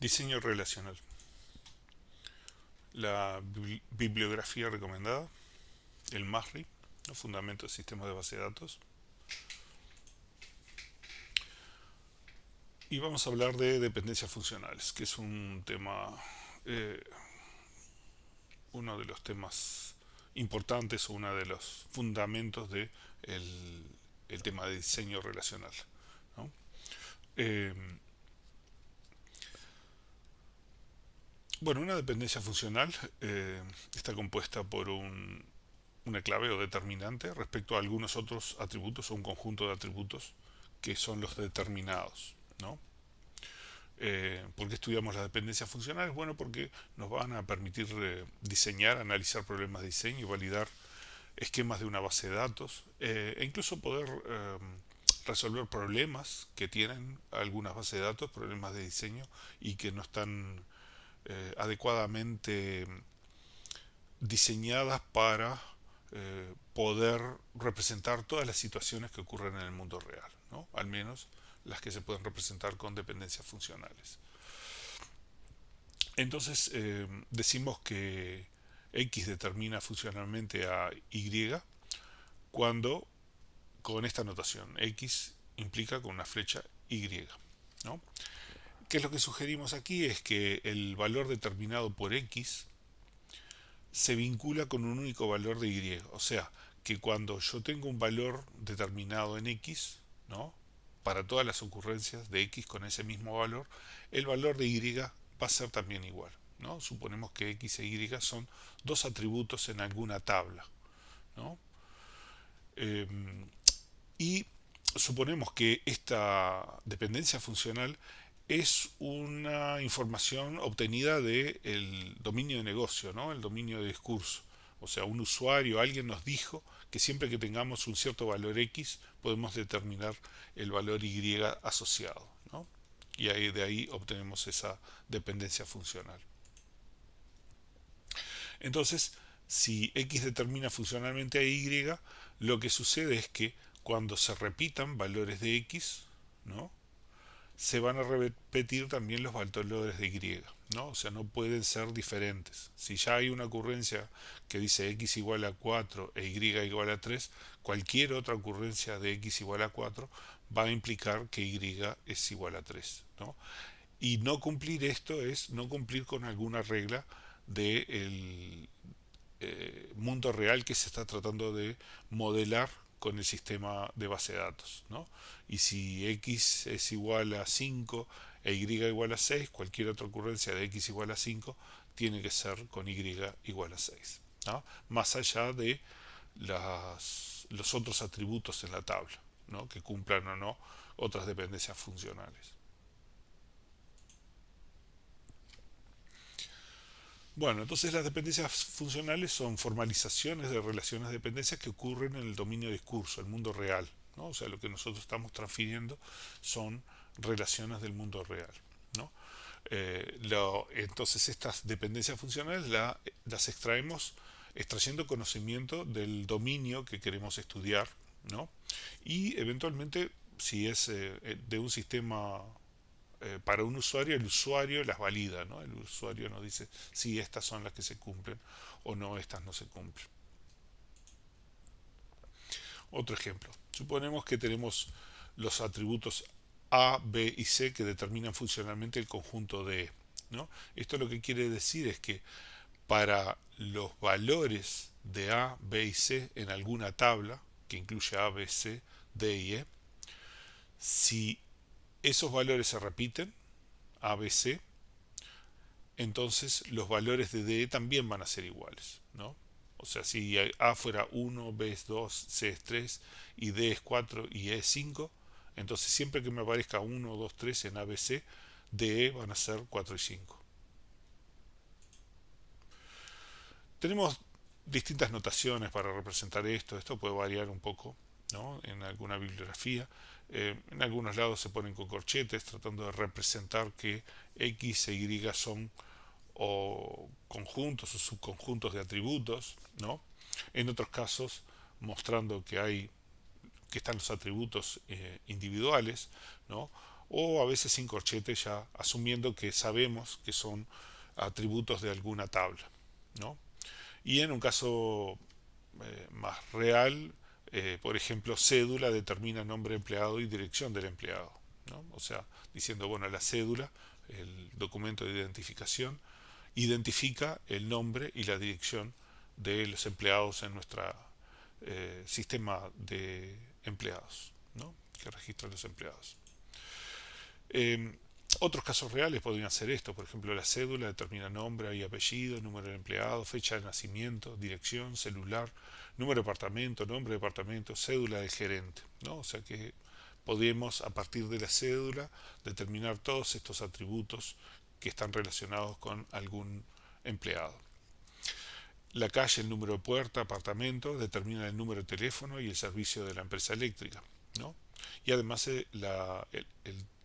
Diseño relacional. La bibliografía recomendada, el MASRI, los fundamentos de sistemas de base de datos. Y vamos a hablar de dependencias funcionales, que es un tema, eh, uno de los temas importantes o uno de los fundamentos de el tema de diseño relacional, ¿no? Eh, bueno, una dependencia funcional está compuesta por una clave o determinante respecto a algunos otros atributos o un conjunto de atributos que son los determinados, ¿no? ¿Por qué estudiamos las dependencias funcionales? Bueno, porque nos van a permitir diseñar, analizar problemas de diseño y validar esquemas de una base de datos e incluso poder resolver problemas que tienen algunas bases de datos, problemas de diseño y que no están adecuadamente diseñadas para poder representar todas las situaciones que ocurren en el mundo real, ¿no? Al menos las que se pueden representar con dependencias funcionales. Entonces decimos que X determina funcionalmente a Y cuando con esta notación X implica con una flecha Y, ¿no? ¿Qué es lo que sugerimos aquí? Es que el valor determinado por X se vincula con un único valor de Y. O sea, que cuando yo tengo un valor determinado en X, ¿no? Para todas las ocurrencias de X con ese mismo valor, el valor de Y va a ser también igual, ¿no? Suponemos que X e Y son dos atributos en alguna tabla, ¿no? Eh, y suponemos que esta dependencia funcional es una información obtenida del dominio de negocio, ¿no? El dominio de discurso. O sea, un usuario, alguien nos dijo que siempre que tengamos un cierto valor X podemos determinar el valor Y asociado, ¿no? Y de ahí obtenemos esa dependencia funcional. Entonces, si X determina funcionalmente a Y, lo que sucede es que cuando se repitan valores de X, ¿no? Se van a repetir también los valores de Y, ¿no? O sea, no pueden ser diferentes. Si ya hay una ocurrencia que dice X igual a 4 e Y igual a 3, cualquier otra ocurrencia de X igual a 4 va a implicar que Y es igual a 3, ¿no? Y no cumplir esto es no cumplir con alguna regla del mundo real que se está tratando de modelar con el sistema de base de datos, ¿no? Y si x es igual a 5 e y igual a 6, cualquier otra ocurrencia de x igual a 5 tiene que ser con y igual a 6, ¿no? Más allá de los otros atributos en la tabla, ¿no? Que cumplan o no otras dependencias funcionales. Bueno, entonces las dependencias funcionales son formalizaciones de relaciones de dependencia que ocurren en el dominio de discurso, el mundo real, ¿no? O sea, lo que nosotros estamos transfiriendo son relaciones del mundo real, ¿no? Entonces estas dependencias funcionales las extraemos extrayendo conocimiento del dominio que queremos estudiar, ¿no? Y eventualmente, si es de un sistema para un usuario, el usuario las valida, ¿no? El usuario nos dice si estas son las que se cumplen o no, estas no se cumplen. Otro ejemplo, suponemos que tenemos los atributos A, B y C que determinan funcionalmente el conjunto de E, ¿no? Esto lo que quiere decir es que para los valores de A, B y C en alguna tabla, que incluye A, B, C, D y E, si esos valores se repiten, A, B, C, entonces los valores de DE también van a ser iguales, ¿no? O sea, si A fuera 1, B es 2, C es 3 y D es 4 y E es 5, entonces siempre que me aparezca 1, 2, 3 en ABC, DE van a ser 4 y 5. Tenemos distintas notaciones para representar esto. Esto puede variar un poco, ¿no? En alguna bibliografía. En algunos lados se ponen con corchetes tratando de representar que X e Y son o conjuntos o subconjuntos de atributos, ¿no? En otros casos mostrando que están los atributos individuales, ¿no? o a veces sin corchete, ya asumiendo que sabemos que son atributos de alguna tabla, ¿no? Y en un caso más real, por ejemplo, cédula determina nombre empleado y dirección del empleado, ¿no? O sea, diciendo, bueno, la cédula, el documento de identificación, identifica el nombre y la dirección de los empleados en nuestro sistema de empleados, ¿no? Que registra los empleados. Eh, Otros casos reales podrían ser esto, por ejemplo, la cédula determina nombre y apellido, número de empleado, fecha de nacimiento, dirección, celular, número de departamento, nombre de departamento, cédula del gerente, ¿no? O sea que podemos a partir de la cédula determinar todos estos atributos que están relacionados con algún empleado. La calle, el número de puerta, apartamento, determina el número de teléfono y el servicio de la empresa eléctrica, ¿no? Y además el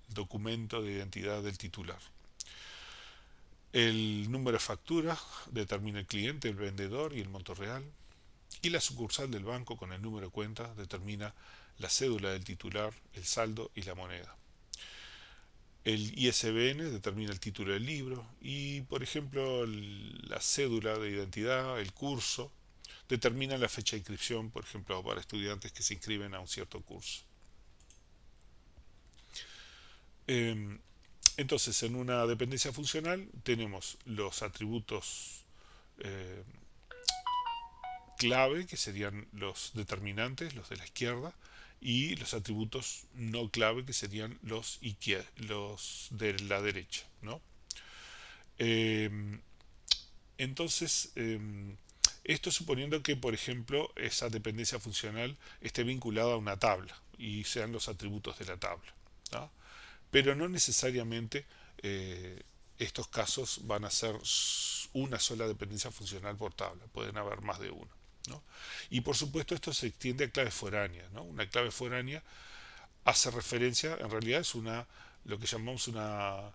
documento de identidad del titular. El número de factura determina el cliente, el vendedor y el monto real. Y la sucursal del banco con el número de cuenta determina la cédula del titular, el saldo y la moneda. El ISBN determina el título del libro y, por ejemplo, la cédula de identidad, el curso, determina la fecha de inscripción, por ejemplo, para estudiantes que se inscriben a un cierto curso. Eh, entonces, en una dependencia funcional tenemos los atributos eh, clave, que serían los determinantes, los de la izquierda, y los atributos no clave, que serían los de la derecha, ¿no? Eh, entonces, esto suponiendo que, por ejemplo, esa dependencia funcional esté vinculada a una tabla y sean los atributos de la tabla, ¿no? Pero no necesariamente estos casos van a ser una sola dependencia funcional por tabla, pueden haber más de una, ¿no? Y por supuesto esto se extiende a claves foráneas, ¿no? Una clave foránea hace referencia, en realidad es lo que llamamos una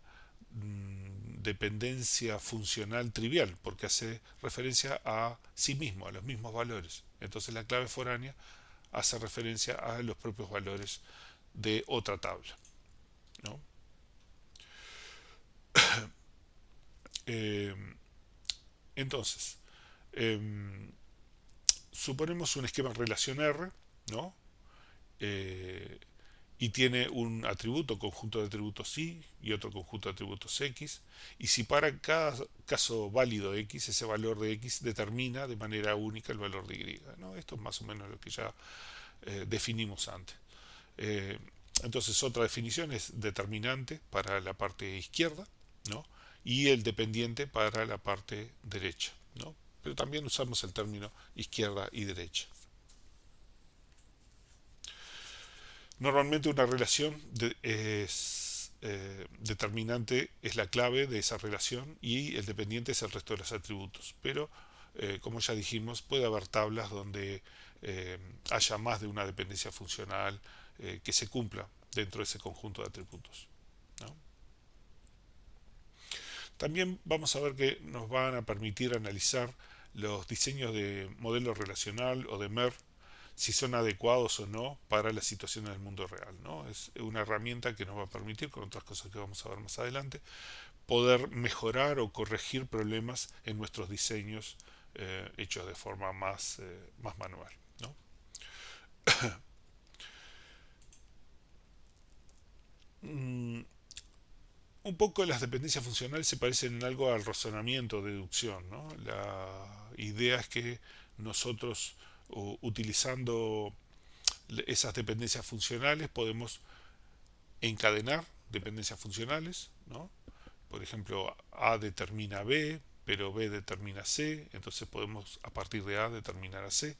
dependencia funcional trivial, porque hace referencia a sí mismo, a los mismos valores. Entonces la clave foránea hace referencia a los propios valores de otra tabla, ¿no? Eh, entonces, eh, suponemos un esquema en relación R, ¿no? Eh, y tiene un atributo, conjunto de atributos Y y otro conjunto de atributos X, y si para cada caso válido X, ese valor de X determina de manera única el valor de Y, ¿no? Esto es más o menos lo que ya definimos antes. Eh, entonces otra definición es determinante para la parte izquierda, ¿no? Y el dependiente para la parte derecha, ¿no? Pero también usamos el término izquierda y derecha. Normalmente una relación determinante es la clave de esa relación y el dependiente es el resto de los atributos. Pero, como ya dijimos, puede haber tablas donde haya más de una dependencia funcional que se cumpla dentro de ese conjunto de atributos, ¿no? También vamos a ver que nos van a permitir analizar los diseños de modelo relacional o de MER, si son adecuados o no para la situación en el mundo real, ¿no? Es una herramienta que nos va a permitir, con otras cosas que vamos a ver más adelante, poder mejorar o corregir problemas en nuestros diseños hechos de forma más manual, ¿no? Mm, un poco las dependencias funcionales se parecen en algo al razonamiento, deducción, ¿no? La idea es que nosotros, utilizando esas dependencias funcionales, podemos encadenar dependencias funcionales, ¿no? Por ejemplo, A determina B, pero B determina C, entonces podemos a partir de A determinar a C,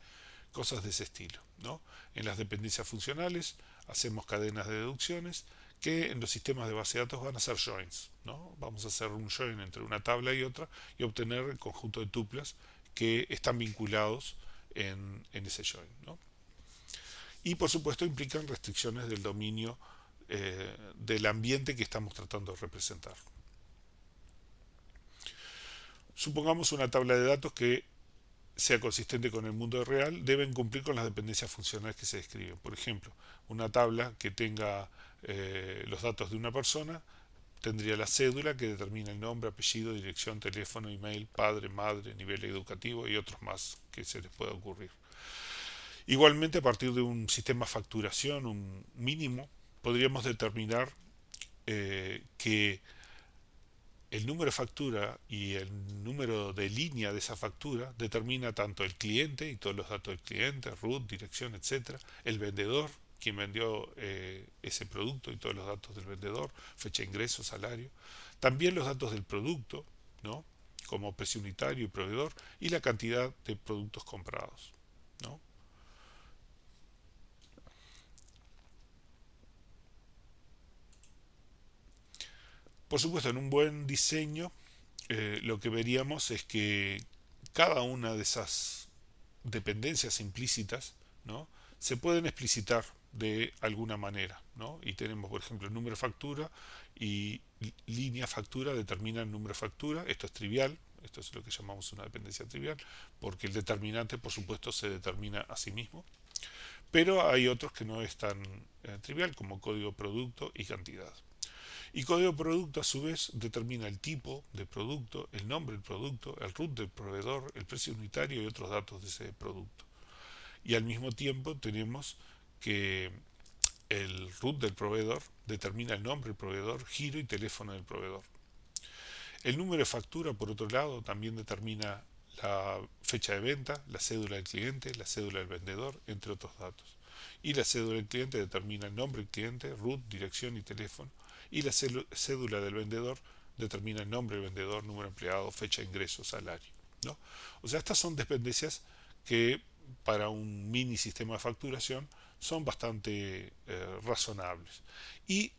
cosas de ese estilo, ¿no? En las dependencias funcionales hacemos cadenas de deducciones que en los sistemas de base de datos van a ser joins, ¿no? Vamos a hacer un join entre una tabla y otra y obtener el conjunto de tuplas que están vinculados en ese join, ¿no? Y por supuesto implican restricciones del dominio del ambiente que estamos tratando de representar. Supongamos una tabla de datos que sea consistente con el mundo real, deben cumplir con las dependencias funcionales que se describen. Por ejemplo, una tabla que tenga los datos de una persona tendría la cédula que determina el nombre, apellido, dirección, teléfono, email, padre, madre, nivel educativo y otros más que se les pueda ocurrir. Igualmente, a partir de un sistema de facturación, un mínimo, podríamos determinar que el número de factura y el número de línea de esa factura determina tanto el cliente y todos los datos del cliente, root, dirección, etcétera, el vendedor, quien vendió ese producto y todos los datos del vendedor, fecha de ingreso, salario, también los datos del producto, ¿no? Como precio unitario y proveedor, y la cantidad de productos comprados, ¿no? Por supuesto, en un buen diseño lo que veríamos es que cada una de esas dependencias implícitas, ¿no? Se pueden explicitar de alguna manera, ¿no? Y tenemos, por ejemplo, el número de factura y línea factura determina el número de factura. Esto es trivial, esto es lo que llamamos una dependencia trivial, porque el determinante, por supuesto, se determina a sí mismo. Pero hay otros que no es tan trivial, como código producto y cantidad. Y código producto a su vez determina el tipo de producto, el nombre del producto, el root del proveedor, el precio unitario y otros datos de ese producto. Y al mismo tiempo tenemos que el root del proveedor determina el nombre del proveedor, giro y teléfono del proveedor. El número de factura, por otro lado, también determina la fecha de venta, la cédula del cliente, la cédula del vendedor, entre otros datos. Y la cédula del cliente determina el nombre del cliente, root, dirección y teléfono. Y la cédula del vendedor determina el nombre del vendedor, número de empleado, fecha de ingreso, salario, ¿no? O sea, estas son dependencias que para un mini sistema de facturación son bastante razonables. Y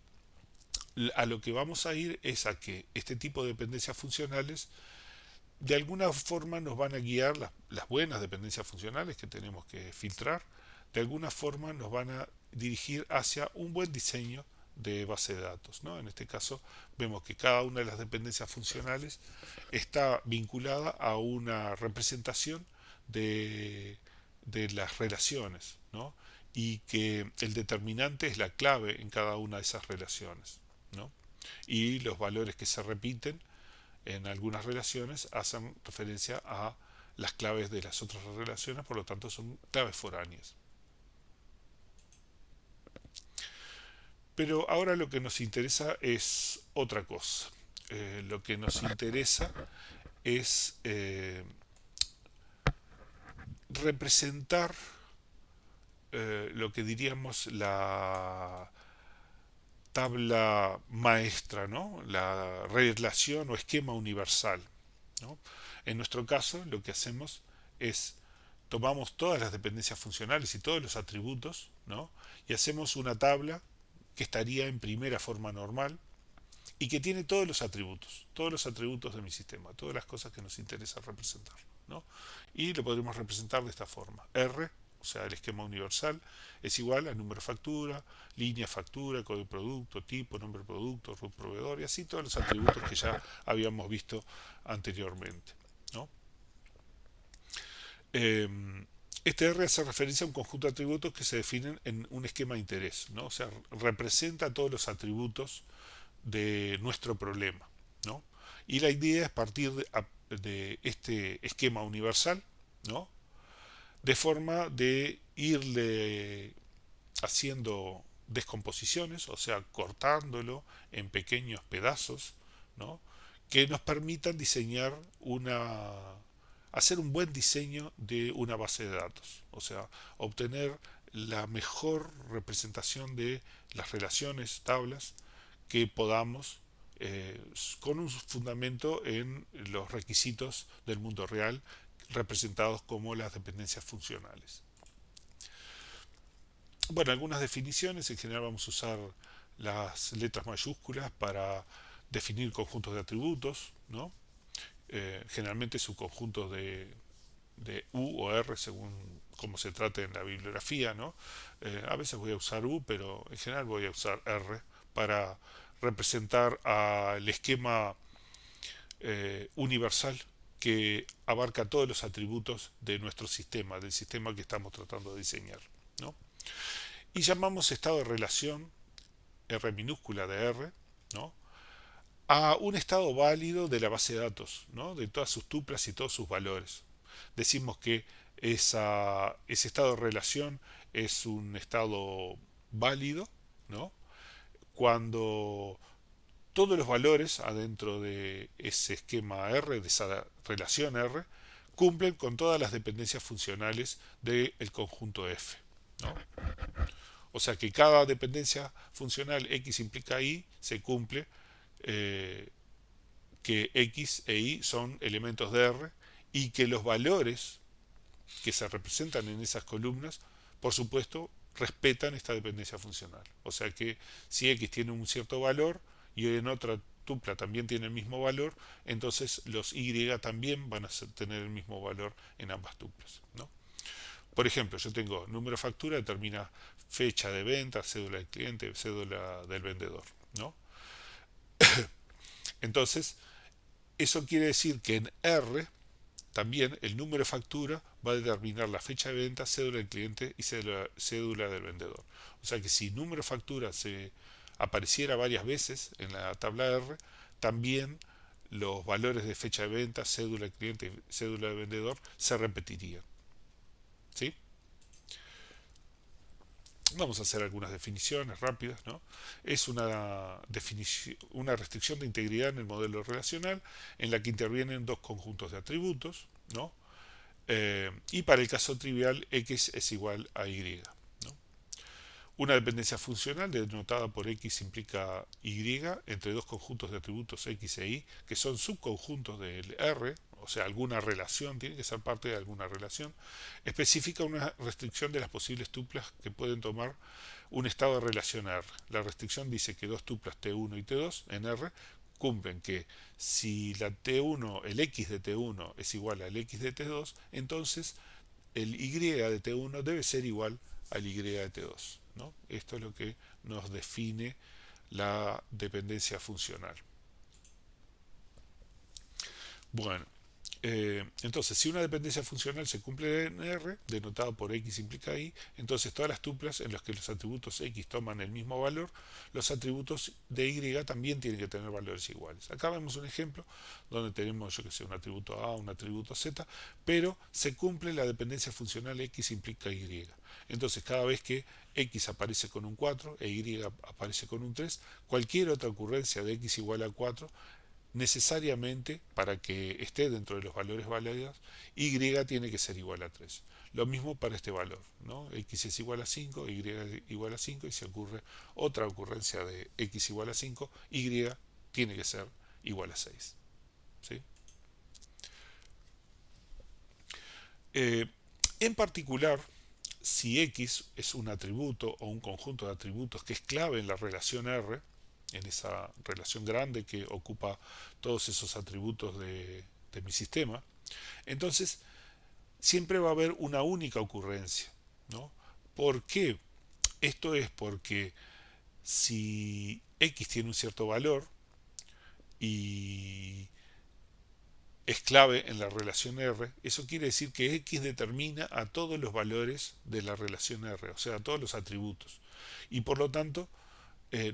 a lo que vamos a ir es a que este tipo de dependencias funcionales de alguna forma nos van a guiar las buenas dependencias funcionales que tenemos que filtrar, de alguna forma nos van a dirigir hacia un buen diseño de base de datos, ¿no? En este caso vemos que cada una de las dependencias funcionales está vinculada a una representación de, de las relaciones, ¿no? Y que el determinante es la clave en cada una de esas relaciones, ¿no? Y los valores que se repiten en algunas relaciones hacen referencia a las claves de las otras relaciones, por lo tanto son claves foráneas. Pero ahora lo que nos interesa es otra cosa. Lo que nos interesa es representar lo que diríamos la tabla maestra, ¿no? La relación o esquema universal, ¿no? En nuestro caso, lo que hacemos es tomamos todas las dependencias funcionales y todos los atributos, ¿no? Y hacemos una tabla que estaría en primera forma normal y que tiene todos los atributos de mi sistema, todas las cosas que nos interesa representar, ¿no? Y lo podremos representar de esta forma. R, o sea, el esquema universal, es igual a número de factura, línea factura, código de producto, tipo, nombre de producto, root proveedor y así todos los atributos que ya habíamos visto anteriormente, ¿no? Eh, este R hace referencia a un conjunto de atributos que se definen en un esquema de interés, ¿no? O sea, representa todos los atributos de nuestro problema, ¿no? Y la idea es partir de este esquema universal, ¿no? De forma de irle haciendo descomposiciones, o sea, cortándolo en pequeños pedazos, ¿no? Que nos permitan diseñar hacer un buen diseño de una base de datos, o sea, obtener la mejor representación de las relaciones, tablas que podamos con un fundamento en los requisitos del mundo real representados como las dependencias funcionales. Bueno, algunas definiciones, en general vamos a usar las letras mayúsculas para definir conjuntos de atributos, ¿no? Generalmente subconjuntos de U o R según cómo se trate en la bibliografía, ¿no? A veces voy a usar U, pero en general voy a usar R para representar al esquema universal que abarca todos los atributos de nuestro sistema, del sistema que estamos tratando de diseñar, ¿no? Y llamamos estado de relación, R minúscula de R, ¿no?, a un estado válido de la base de datos, ¿no?, de todas sus tuplas y todos sus valores. Decimos que ese estado de relación es un estado válido, ¿no?, cuando todos los valores adentro de ese esquema R, de esa relación R, cumplen con todas las dependencias funcionales del conjunto F, ¿no? O sea que cada dependencia funcional X implica Y se cumple, eh, que X e Y son elementos de R y que los valores que se representan en esas columnas, por supuesto, respetan esta dependencia funcional. O sea que si X tiene un cierto valor y en otra tupla también tiene el mismo valor, entonces los Y también van a tener el mismo valor en ambas tuplas, ¿no? Por ejemplo, yo tengo número de factura, determina fecha de venta, cédula del cliente, cédula del vendedor, ¿no? Entonces, eso quiere decir que en R también el número de factura va a determinar la fecha de venta, cédula del cliente y cédula del vendedor. O sea que si número de factura se apareciera varias veces en la tabla R, también los valores de fecha de venta, cédula del cliente y cédula del vendedor se repetirían, ¿sí? Vamos a hacer algunas definiciones rápidas, ¿no? Es una restricción de integridad en el modelo relacional en la que intervienen dos conjuntos de atributos, ¿no? Y para el caso trivial, X es igual a Y, ¿no? Una dependencia funcional denotada por X implica Y entre dos conjuntos de atributos X e Y, que son subconjuntos del R, o sea, alguna relación, tiene que ser parte de alguna relación, especifica una restricción de las posibles tuplas que pueden tomar un estado de relación R. La restricción dice que dos tuplas T1 y T2 en R cumplen que si la T1, el X de T1 es igual al X de T2, entonces el Y de T1 debe ser igual al Y de T2, ¿no? Esto es lo que nos define la dependencia funcional. Bueno, entonces, si una dependencia funcional se cumple en R, denotada por X implica Y, entonces todas las tuplas en las que los atributos X toman el mismo valor, los atributos de Y también tienen que tener valores iguales. Acá vemos un ejemplo donde tenemos, yo que sé, un atributo A, un atributo Z, pero se cumple la dependencia funcional X implica Y. Entonces, cada vez que X aparece con un 4 e Y aparece con un 3, cualquier otra ocurrencia de X igual a 4 necesariamente, para que esté dentro de los valores válidos, Y tiene que ser igual a 3. Lo mismo para este valor, ¿no? X es igual a 5, Y es igual a 5, y si ocurre otra ocurrencia de X igual a 5, Y tiene que ser igual a 6, ¿sí? Eh, en particular, si X es un atributo o un conjunto de atributos que es clave en la relación R, en esa relación grande que ocupa todos esos atributos de mi sistema, entonces siempre va a haber una única ocurrencia, ¿no? ¿Por qué? Esto es porque si X tiene un cierto valor y es clave en la relación R, eso quiere decir que X determina a todos los valores de la relación R, o sea, a todos los atributos. Y por lo tanto,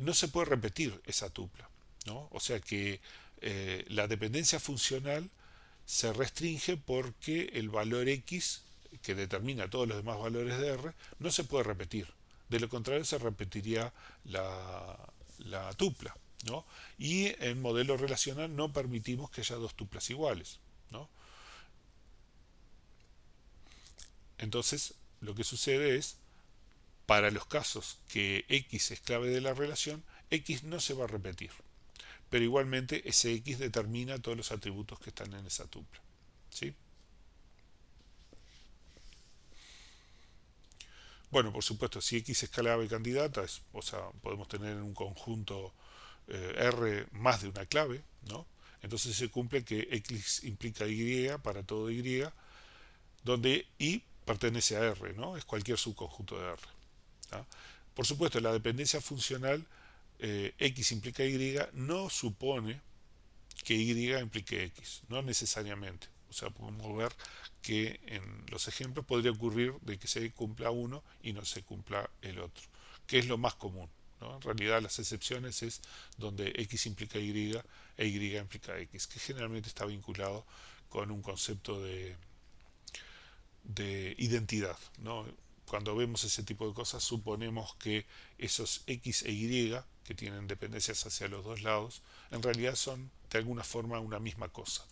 no se puede repetir esa tupla, ¿no? O sea que la dependencia funcional se restringe porque el valor X, que determina todos los demás valores de R, no se puede repetir. De lo contrario, se repetiría la tupla, ¿no? Y en modelo relacional no permitimos que haya dos tuplas iguales, ¿no? Entonces, lo que sucede es, para los casos que X es clave de la relación, X no se va a repetir, pero igualmente ese X determina todos los atributos que están en esa tupla, ¿sí? Bueno, por supuesto, si X es clave candidata, o sea, podemos tener en un conjunto R más de una clave, ¿no? Entonces se cumple que X implica Y para todo Y, donde Y pertenece a R, ¿no? Es cualquier subconjunto de R, ¿tá? Por supuesto, la dependencia funcional X implica Y no supone que Y implique X, no necesariamente, O sea, podemos ver que en los ejemplos podría ocurrir de que se cumpla uno y no se cumpla el otro, que es lo más común, ¿no? En realidad las excepciones es donde X implica Y e Y implica X, que generalmente está vinculado con un concepto de identidad, ¿no? Cuando vemos ese tipo de cosas suponemos que esos X e Y que tienen dependencias hacia los dos lados en realidad son de alguna forma una misma cosa.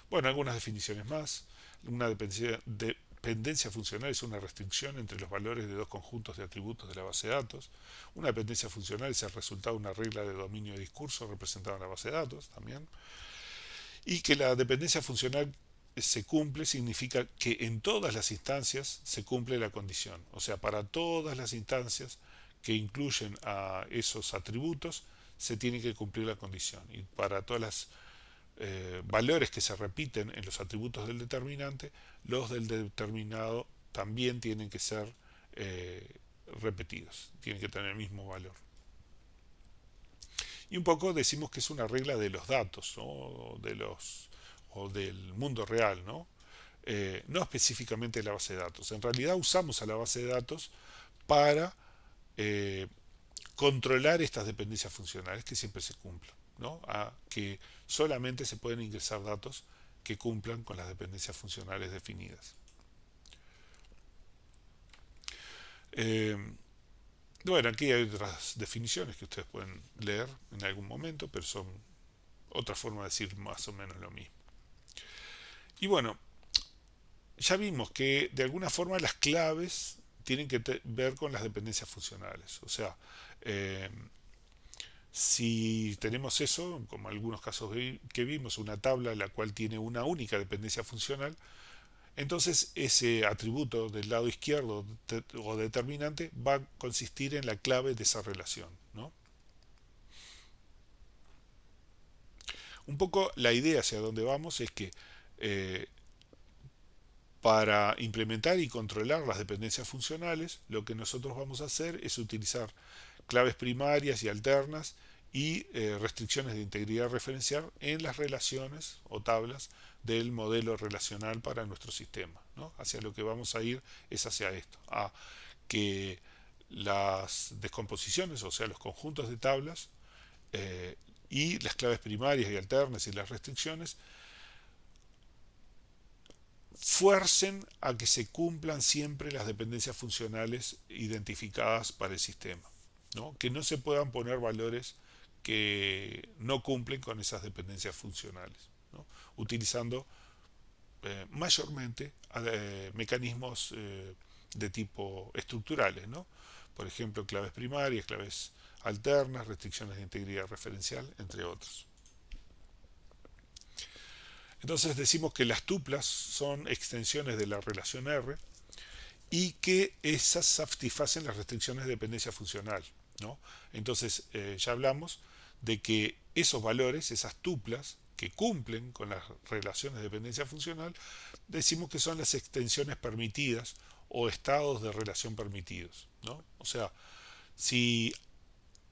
Bueno, algunas definiciones más. Una dependencia funcional es una restricción entre los valores de dos conjuntos de atributos de la base de datos. Una dependencia funcional es el resultado de una regla de dominio de discurso representada en la base de datos también. Y que la dependencia funcional se cumple significa que en todas las instancias se cumple la condición. O sea, para todas las instancias que incluyen a esos atributos se tiene que cumplir la condición. Y para todas las valores que se repiten en los atributos del determinante, los del determinado también tienen que ser eh, repetidos, tienen que tener el mismo valor. Y un poco decimos que es una regla de los datos, ¿no? O del mundo real, ¿no? No específicamente de la base de datos. En realidad usamos a la base de datos para eh, controlar estas dependencias funcionales que siempre se cumplan, ¿no? A que solamente se pueden ingresar datos que cumplan con las dependencias funcionales definidas. Eh, bueno, aquí hay otras definiciones que ustedes pueden leer en algún momento, pero son otra forma de decir más o menos lo mismo. Y bueno, ya vimos que de alguna forma las claves tienen que ver con las dependencias funcionales. O sea, eh, si tenemos eso, como algunos casos que vimos, una tabla la cual tiene una única dependencia funcional, entonces ese atributo del lado izquierdo o determinante va a consistir en la clave de esa relación, ¿no? Un poco la idea hacia donde vamos es que eh, para implementar y controlar las dependencias funcionales, lo que nosotros vamos a hacer es utilizar claves primarias y alternas y restricciones de integridad referencial en las relaciones o tablas del modelo relacional para nuestro sistema, ¿no? Hacia lo que vamos a ir es hacia esto, a que las descomposiciones, o sea, los conjuntos de tablas eh, y las claves primarias y alternas y las restricciones fuercen a que se cumplan siempre las dependencias funcionales identificadas para el sistema, ¿no? Que no se puedan poner valores que no cumplen con esas dependencias funcionales, ¿no? Utilizando mayormente mecanismos de tipo estructurales, ¿no? Por ejemplo, claves primarias, claves alternas, restricciones de integridad referencial, entre otros. Entonces decimos que las tuplas son extensiones de la relación R y que esas satisfacen las restricciones de dependencia funcional, ¿no? Entonces ya hablamos de que esos valores, esas tuplas que cumplen con las relaciones de dependencia funcional, decimos que son las extensiones permitidas o estados de relación permitidos, ¿no? O sea, si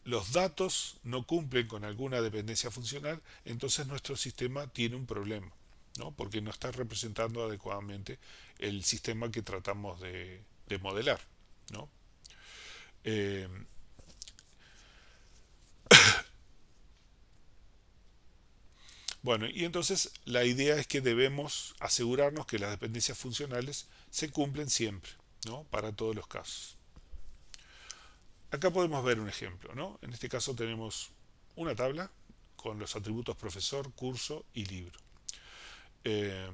los datos no cumplen con alguna dependencia funcional, entonces nuestro sistema tiene un problema, ¿no? Porque no está representando adecuadamente el sistema que tratamos de modelar, ¿no? Eh, bueno, y entonces la idea es que debemos asegurarnos que las dependencias funcionales se cumplen siempre, ¿no? Para todos los casos. Acá podemos ver un ejemplo, ¿no? En este caso tenemos una tabla con los atributos profesor, curso y libro. Eh,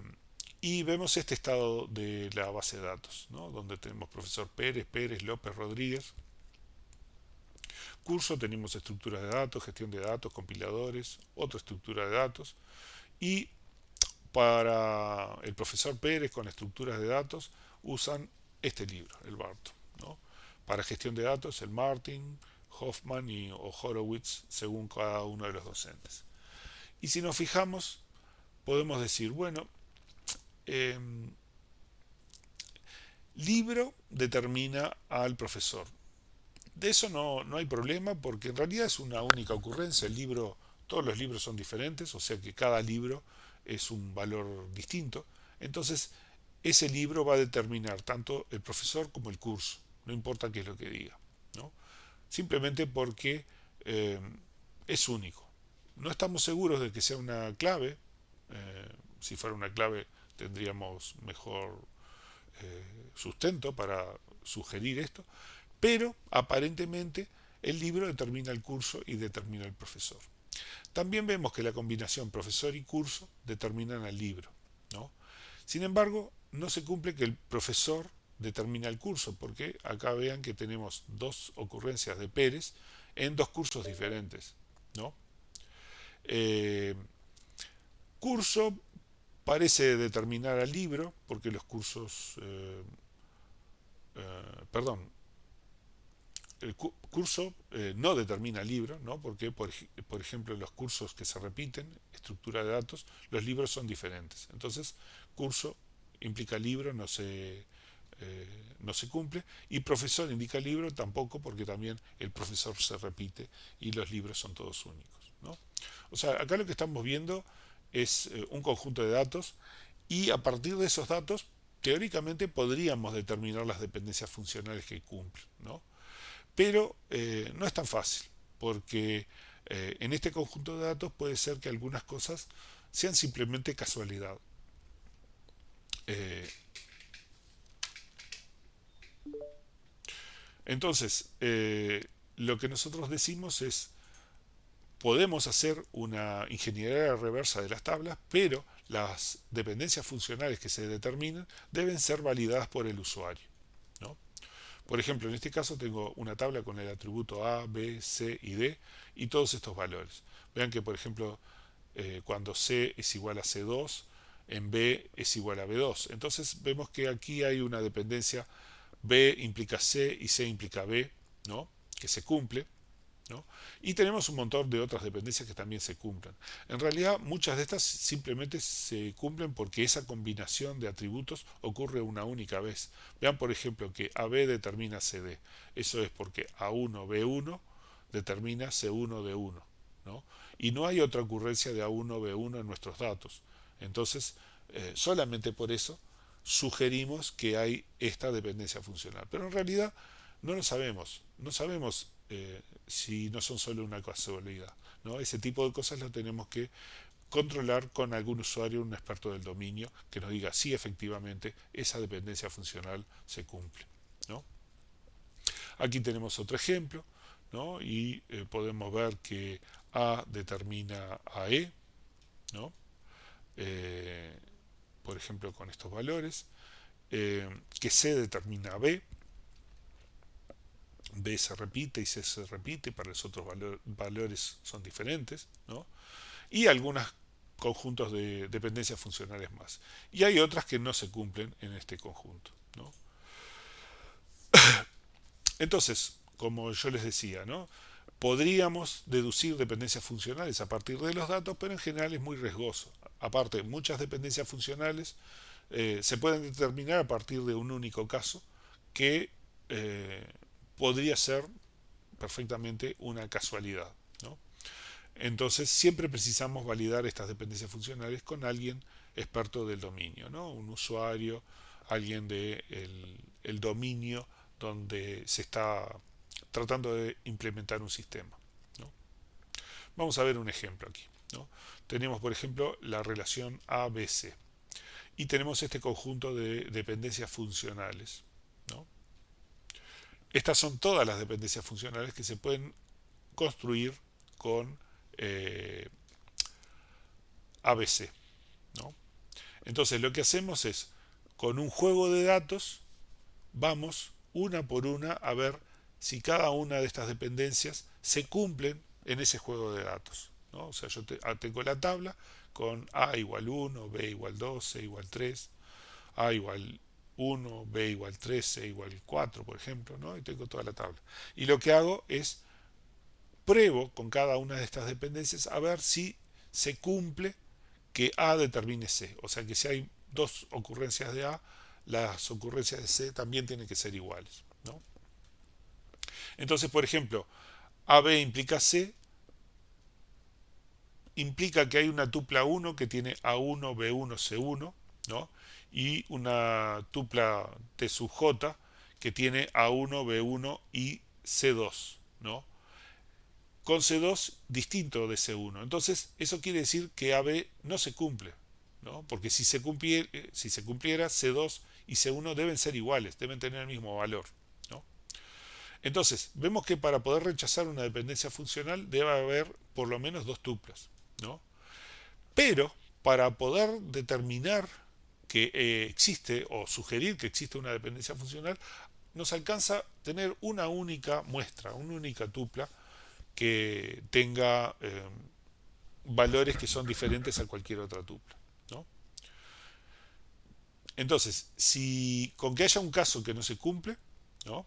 y vemos este estado de la base de datos, ¿no? Donde tenemos profesor Pérez, Pérez, López, Rodríguez. Curso tenemos estructuras de datos, gestión de datos, compiladores, otra estructura de datos. Y para el profesor Pérez con estructuras de datos usan este libro, el Barton, ¿no? Para gestión de datos, el Martin, Hoffman o Horowitz, según cada uno de los docentes. Y si nos fijamos, podemos decir, bueno, eh, libro determina al profesor. De eso no hay problema porque en realidad es una única ocurrencia. El libro todos los libros son diferentes, o sea que cada libro es un valor distinto. Entonces, ese libro va a determinar tanto el profesor como el curso, no importa qué es lo que diga, ¿no? Simplemente porque eh, es único. No estamos seguros de que sea una clave. Si fuera una clave tendríamos mejor sustento para sugerir esto, pero aparentemente el libro determina el curso y determina el profesor. También vemos que la combinación profesor y curso determinan al libro, ¿no? Sin embargo, no se cumple que el profesor determina el curso, porque acá vean que tenemos dos ocurrencias de Pérez en dos cursos diferentes, ¿no? Eh, Curso parece determinar al libro, porque los cursos, perdón, el curso no determina el libro, ¿no? Porque, por ejemplo, los cursos que se repiten, estructura de datos, los libros son diferentes. Entonces, curso implica libro, no se cumple, y profesor indica libro tampoco, porque también el profesor se repite y los libros son todos únicos, ¿no? O sea, acá lo que estamos viendo es un conjunto de datos y a partir de esos datos, teóricamente podríamos determinar las dependencias funcionales que cumplen, ¿no? Pero no es tan fácil, porque en este conjunto de datos puede ser que algunas cosas sean simplemente casualidad. Eh, entonces, lo que nosotros decimos es, podemos hacer una ingeniería reversa de las tablas, pero las dependencias funcionales que se determinen deben ser validadas por el usuario, ¿no? Por ejemplo, en este caso tengo una tabla con el atributo A, B, C y D y todos estos valores. Vean que, por ejemplo, cuando C es igual a C2, en B es igual a B2. Entonces vemos que aquí hay una dependencia, B implica C y C implica B, ¿no? Que se cumple, ¿no? Y tenemos un montón de otras dependencias que también se cumplen. En realidad, muchas de estas simplemente se cumplen porque esa combinación de atributos ocurre una única vez. Vean, por ejemplo, que AB determina CD. Eso es porque A1B1 determina C1D1, ¿no? Y no hay otra ocurrencia de A1B1 en nuestros datos. Entonces, solamente por eso sugerimos que hay esta dependencia funcional. Pero en realidad no lo sabemos. No sabemos si no son solo una casualidad, ¿no? Ese tipo de cosas lo tenemos que controlar con algún usuario, un experto del dominio, que nos diga si efectivamente esa dependencia funcional se cumple, ¿no? Aquí tenemos otro ejemplo, ¿no? Y podemos ver que A determina a E, ¿no? Eh, por ejemplo, con estos valores, que C determina a B, B se repite y C se repite, para los otros valores son diferentes, ¿no? Y algunos conjuntos de dependencias funcionales más. Y hay otras que no se cumplen en este conjunto, ¿no? Entonces, como yo les decía, ¿no? Podríamos deducir dependencias funcionales a partir de los datos, pero en general es muy riesgoso. Aparte, muchas dependencias funcionales se pueden determinar a partir de un único caso que eh, podría ser perfectamente una casualidad, ¿no? Entonces siempre precisamos validar estas dependencias funcionales con alguien experto del dominio, ¿no? Un usuario, alguien del el dominio donde se está tratando de implementar un sistema, ¿no? Vamos a ver un ejemplo aquí, ¿no? Tenemos, por ejemplo, la relación ABC y tenemos este conjunto de dependencias funcionales, ¿no? Estas son todas las dependencias funcionales que se pueden construir con eh, ABC, ¿no? Entonces lo que hacemos es, con un juego de datos, vamos una por una a ver si cada una de estas dependencias se cumplen en ese juego de datos, ¿no? O sea, yo tengo la tabla con A igual 1, B igual 2, C igual 3, A igual 1, B igual 3, C igual 4, por ejemplo, ¿no? Y tengo toda la tabla. Y lo que hago es pruebo con cada una de estas dependencias a ver si se cumple que A determine C. O sea que si hay dos ocurrencias de A, las ocurrencias de C también tienen que ser iguales, ¿no? Entonces, por ejemplo, AB implica C, implica que hay una tupla 1 que tiene A1, B1, C1, ¿no? Y una tupla T sub J que tiene A1, B1 y C2, ¿no? Con C2 distinto de C1. Entonces, eso quiere decir que AB no se cumple, ¿no? Porque si se cumpliera, C2 y C1 deben ser iguales, deben tener el mismo valor, ¿no? Entonces, vemos que para poder rechazar una dependencia funcional debe haber por lo menos dos tuplas, ¿no? Pero para poder determinar que existe o sugerir que existe una dependencia funcional, nos alcanza tener una única muestra, una única tupla que tenga valores que son diferentes a cualquier otra tupla, ¿no? Entonces, si con que haya un caso que no se cumple, ¿no?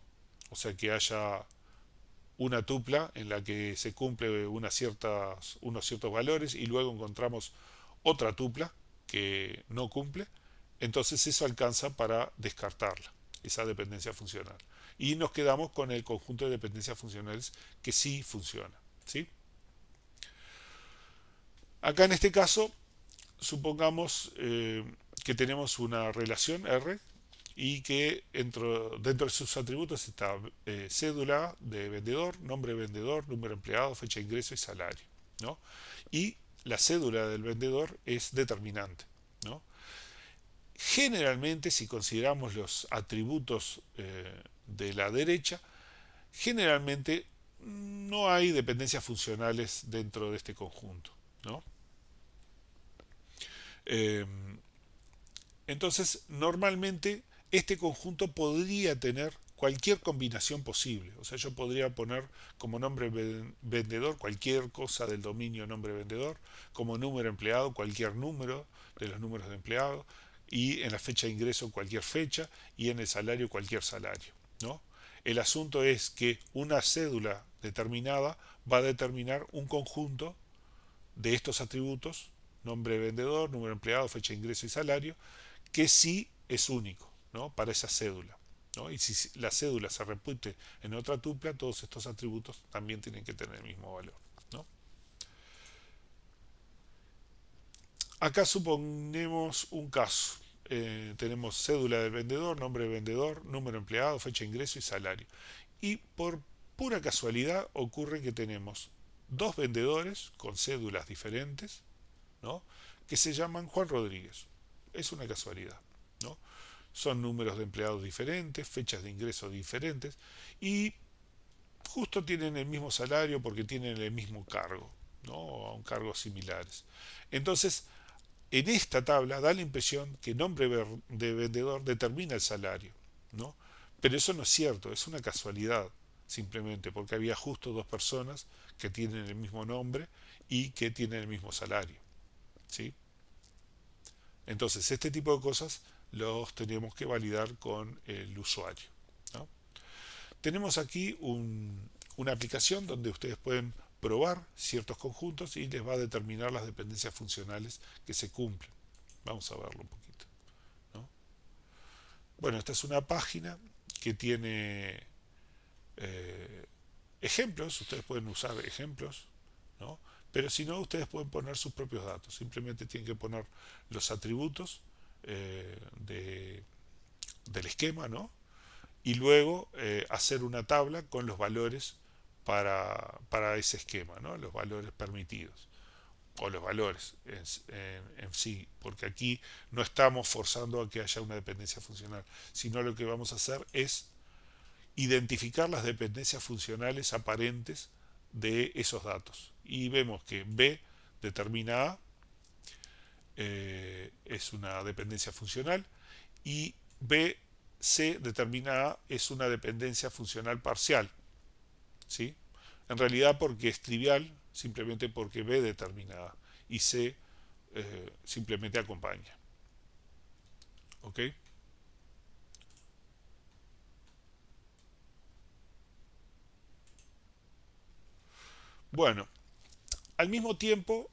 O sea, que haya una tupla en la que se cumple unos ciertos valores y luego encontramos otra tupla que no cumple, entonces eso alcanza para descartarla, esa dependencia funcional. Y nos quedamos con el conjunto de dependencias funcionales que sí funciona, ¿sí? Acá en este caso, supongamos que tenemos una relación R y que dentro de sus atributos está cédula de vendedor, nombre de vendedor, número de empleado, fecha de ingreso y salario, ¿no? Y la cédula del vendedor es determinante, ¿no? Generalmente, si consideramos los atributos de la derecha, generalmente no hay dependencias funcionales dentro de este conjunto, ¿no? Eh, entonces, normalmente este conjunto podría tener cualquier combinación posible. O sea, yo podría poner como nombre vendedor cualquier cosa del dominio nombre vendedor, como número empleado cualquier número de los números de empleado, y en la fecha de ingreso cualquier fecha, y en el salario cualquier salario, ¿no? El asunto es que una cédula determinada va a determinar un conjunto de estos atributos, nombre de vendedor, número de empleado, fecha de ingreso y salario, que sí es único, ¿no? Para esa cédula, ¿no? Y si la cédula se repite en otra tupla, todos estos atributos también tienen que tener el mismo valor, ¿no? Acá suponemos un caso. Tenemos cédula del vendedor, nombre de vendedor, número de empleado, fecha de ingreso y salario. Y por pura casualidad ocurre que tenemos dos vendedores con cédulas diferentes, ¿no? Que se llaman Juan Rodríguez. Es una casualidad, ¿no? Son números de empleados diferentes, fechas de ingreso diferentes y justo tienen el mismo salario porque tienen el mismo cargo, ¿no? Cargos similares. Entonces, en esta tabla da la impresión que nombre de vendedor determina el salario, ¿no? Pero eso no es cierto, es una casualidad, simplemente porque había justo dos personas que tienen el mismo nombre y que tienen el mismo salario, ¿sí? Entonces, este tipo de cosas los tenemos que validar con el usuario, ¿no? Tenemos aquí una aplicación donde ustedes pueden probar ciertos conjuntos y les va a determinar las dependencias funcionales que se cumplen. Vamos a verlo un poquito, ¿no? Bueno, esta es una página que tiene eh, ejemplos, ustedes pueden usar ejemplos, ¿no? Pero si no, ustedes pueden poner sus propios datos. Simplemente tienen que poner los atributos del esquema, ¿no? Y luego hacer una tabla con los valores para ese esquema, ¿no? Los valores permitidos o los valores en sí, porque aquí no estamos forzando a que haya una dependencia funcional, sino lo que vamos a hacer es identificar las dependencias funcionales aparentes de esos datos. Y vemos que B determina A, es una dependencia funcional, y B, C determina A es una dependencia funcional parcial, ¿sí? En realidad porque es trivial, simplemente porque B determina A y C simplemente acompaña. ¿Ok? Bueno, al mismo tiempo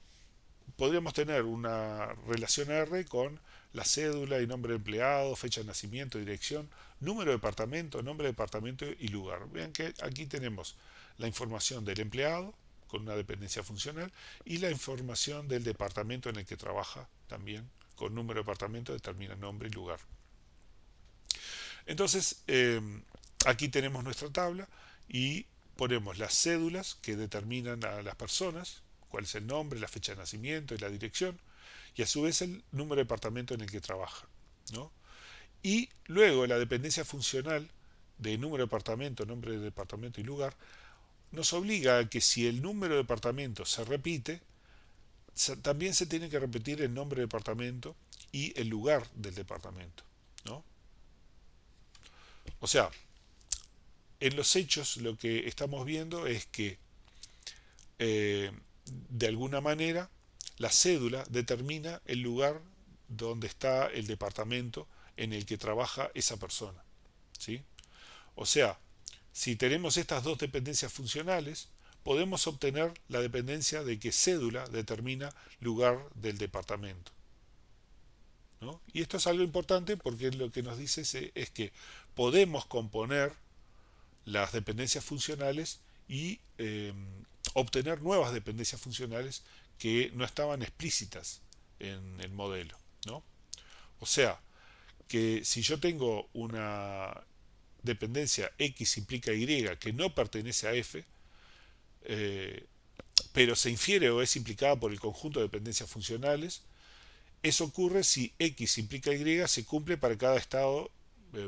podríamos tener una relación R con la cédula y nombre de empleado, fecha de nacimiento, dirección, número de departamento, nombre de departamento y lugar. Vean que aquí tenemos la información del empleado con una dependencia funcional, y la información del departamento en el que trabaja también, con número de departamento determina nombre y lugar. Entonces, aquí tenemos nuestra tabla y ponemos las cédulas que determinan a las personas, cuál es el nombre, la fecha de nacimiento y la dirección, y a su vez el número de departamento en el que trabaja, ¿no? Y luego la dependencia funcional de número de departamento, nombre de departamento y lugar, nos obliga a que si el número de departamento se repite, también se tiene que repetir el nombre de departamento y el lugar del departamento, ¿no? O sea, en los hechos lo que estamos viendo es que eh, de alguna manera la cédula determina el lugar donde está el departamento en el que trabaja esa persona, ¿sí? O sea, si tenemos estas dos dependencias funcionales, podemos obtener la dependencia de que cédula determina lugar del departamento, ¿no? Y esto es algo importante porque lo que nos dice es que podemos componer las dependencias funcionales y obtener nuevas dependencias funcionales que no estaban explícitas en el modelo, ¿no? O sea, que si yo tengo una dependencia X implica Y que no pertenece a F, eh, pero se infiere o es implicada por el conjunto de dependencias funcionales, eso ocurre si X implica Y se cumple para cada estado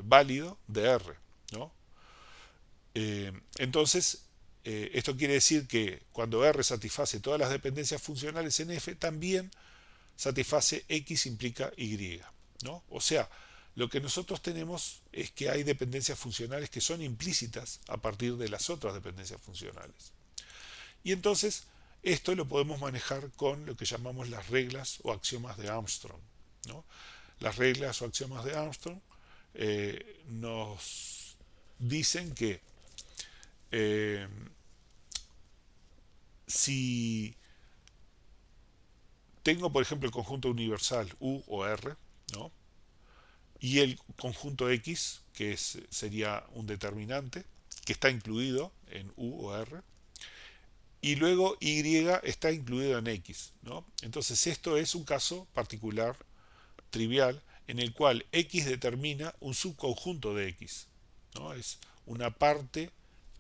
válido de R, ¿no? Entonces, esto quiere decir que cuando R satisface todas las dependencias funcionales en F, también satisface X implica Y, ¿no? O sea, lo que nosotros tenemos es que hay dependencias funcionales que son implícitas a partir de las otras dependencias funcionales. Y entonces, esto lo podemos manejar con lo que llamamos las reglas o axiomas de Armstrong, ¿no? Las reglas o axiomas de Armstrong nos dicen que eh, si tengo, por ejemplo, el conjunto universal U o R, ¿no? Y el conjunto X, que sería un determinante, que está incluido en U o R, y luego Y está incluido en X, ¿no? Entonces esto es un caso particular, trivial, en el cual X determina un subconjunto de X, ¿no? Es una parte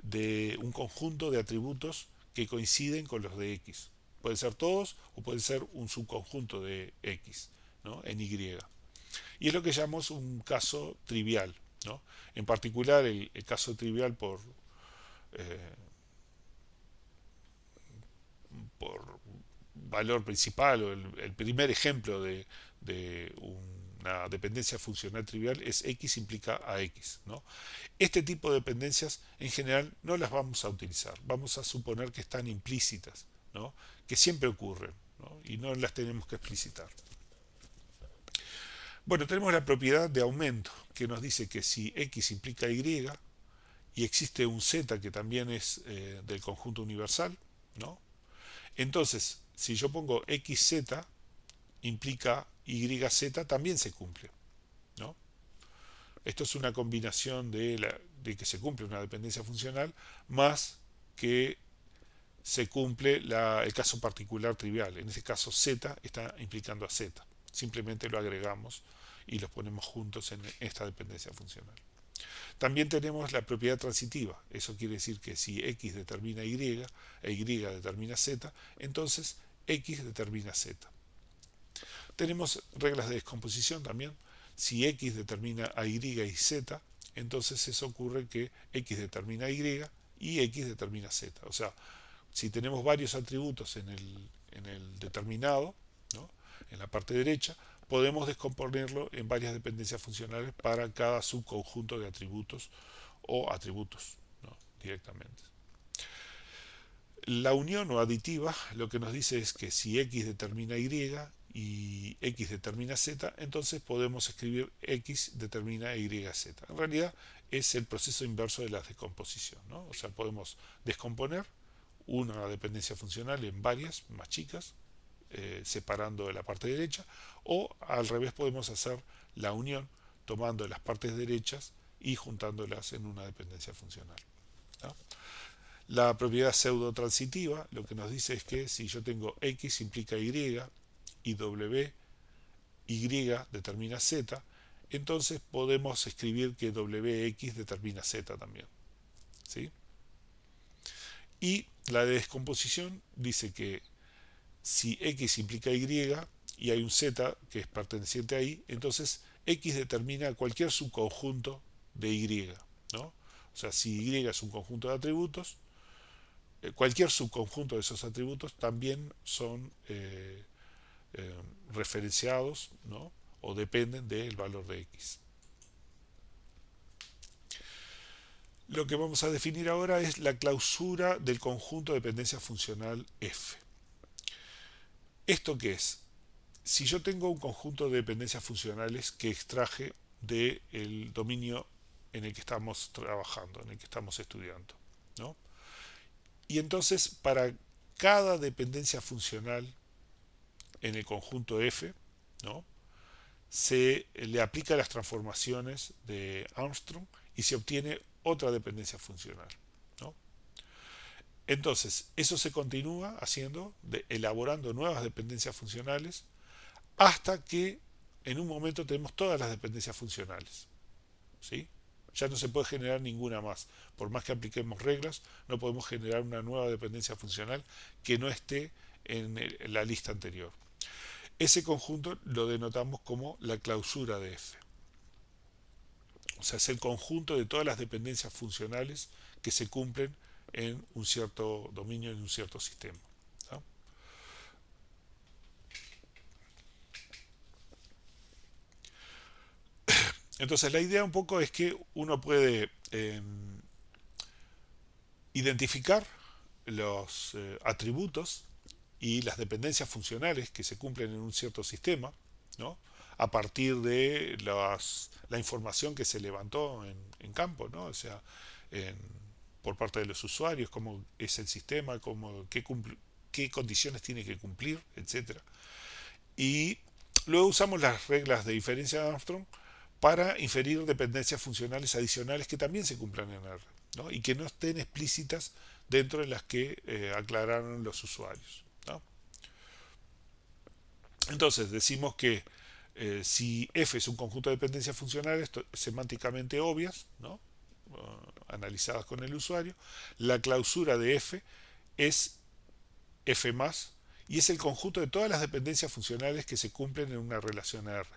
de un conjunto de atributos que coinciden con los de X. Pueden ser todos o pueden ser un subconjunto de X, ¿no? En Y. Y es lo que llamamos un caso trivial, ¿no? En particular el caso trivial eh, por valor principal o el primer ejemplo de una dependencia funcional trivial es X implica a X, ¿no? Este tipo de dependencias en general no las vamos a utilizar, vamos a suponer que están implícitas, ¿no? Que siempre ocurren, ¿no? Y no las tenemos que explicitar. Bueno, tenemos la propiedad de aumento que nos dice que si X implica Y y existe un Z que también es del conjunto universal, ¿no? Entonces, si yo pongo XZ implica YZ también se cumple, ¿no? Esto es una combinación de que se cumple una dependencia funcional más que se cumple el caso particular trivial. En este caso Z está implicando a Z. Simplemente lo agregamos y los ponemos juntos en esta dependencia funcional. También tenemos la propiedad transitiva. Eso quiere decir que si X determina Y e Y determina Z, entonces X determina Z. Tenemos reglas de descomposición también. Si X determina a Y y Z, entonces eso ocurre que X determina Y y X determina Z. O sea, si tenemos varios atributos en el determinado, ¿no? En la parte derecha, podemos descomponerlo en varias dependencias funcionales para cada subconjunto de atributos o atributos, ¿no? Directamente. La unión o aditiva lo que nos dice es que si X determina Y X determina Z, entonces podemos escribir X determina YZ. En realidad es el proceso inverso de la descomposición, ¿no? O sea, podemos descomponer una dependencia funcional en varias más chicas, separando la parte derecha, o al revés podemos hacer la unión tomando las partes derechas y juntándolas en una dependencia funcional, ¿no? La propiedad pseudo transitiva lo que nos dice es que si yo tengo X implica y W, Y determina Z, entonces podemos escribir que WX determina Z también. ¿Sí? Y la descomposición dice que si X implica y hay un Z que es perteneciente a Y, entonces X determina cualquier subconjunto de Y, ¿no? O sea, si Y es un conjunto de atributos, cualquier subconjunto de esos atributos también son referenciados, ¿no? O dependen del valor de X. Lo que vamos a definir ahora es la clausura del conjunto de dependencia funcional F. ¿Esto qué es? Si yo tengo un conjunto de dependencias funcionales que extraje del dominio en el que estamos trabajando, en el que estamos estudiando, ¿no? Y entonces para cada dependencia funcional en el conjunto F, ¿no? Se le aplica las transformaciones de Armstrong y se obtiene otra dependencia funcional, ¿no? Entonces, eso se continúa haciendo, elaborando nuevas dependencias funcionales hasta que en un momento tenemos todas las dependencias funcionales, ¿sí? Ya no se puede generar ninguna más. Por más que apliquemos reglas, no podemos generar una nueva dependencia funcional que no esté en la lista anterior. Ese conjunto lo denotamos como la clausura de F. O sea, es el conjunto de todas las dependencias funcionales que se cumplen en un cierto dominio, en un cierto sistema, ¿no? Entonces la idea un poco es que uno puede identificar los atributos y las dependencias funcionales que se cumplen en un cierto sistema, ¿no? A partir de la información que se levantó en campo, ¿no? O sea, en, por parte de los usuarios, cómo es el sistema, qué condiciones tiene que cumplir, etcétera. Y luego usamos las reglas de diferencia de Armstrong para inferir dependencias funcionales adicionales que también se cumplan en R, ¿no? Y que no estén explícitas dentro de las que aclararon los usuarios, ¿no? Entonces decimos que si F es un conjunto de dependencias funcionales semánticamente obvias, ¿no? Analizadas con el usuario, la clausura de F es F más y es el conjunto de todas las dependencias funcionales que se cumplen en una relación R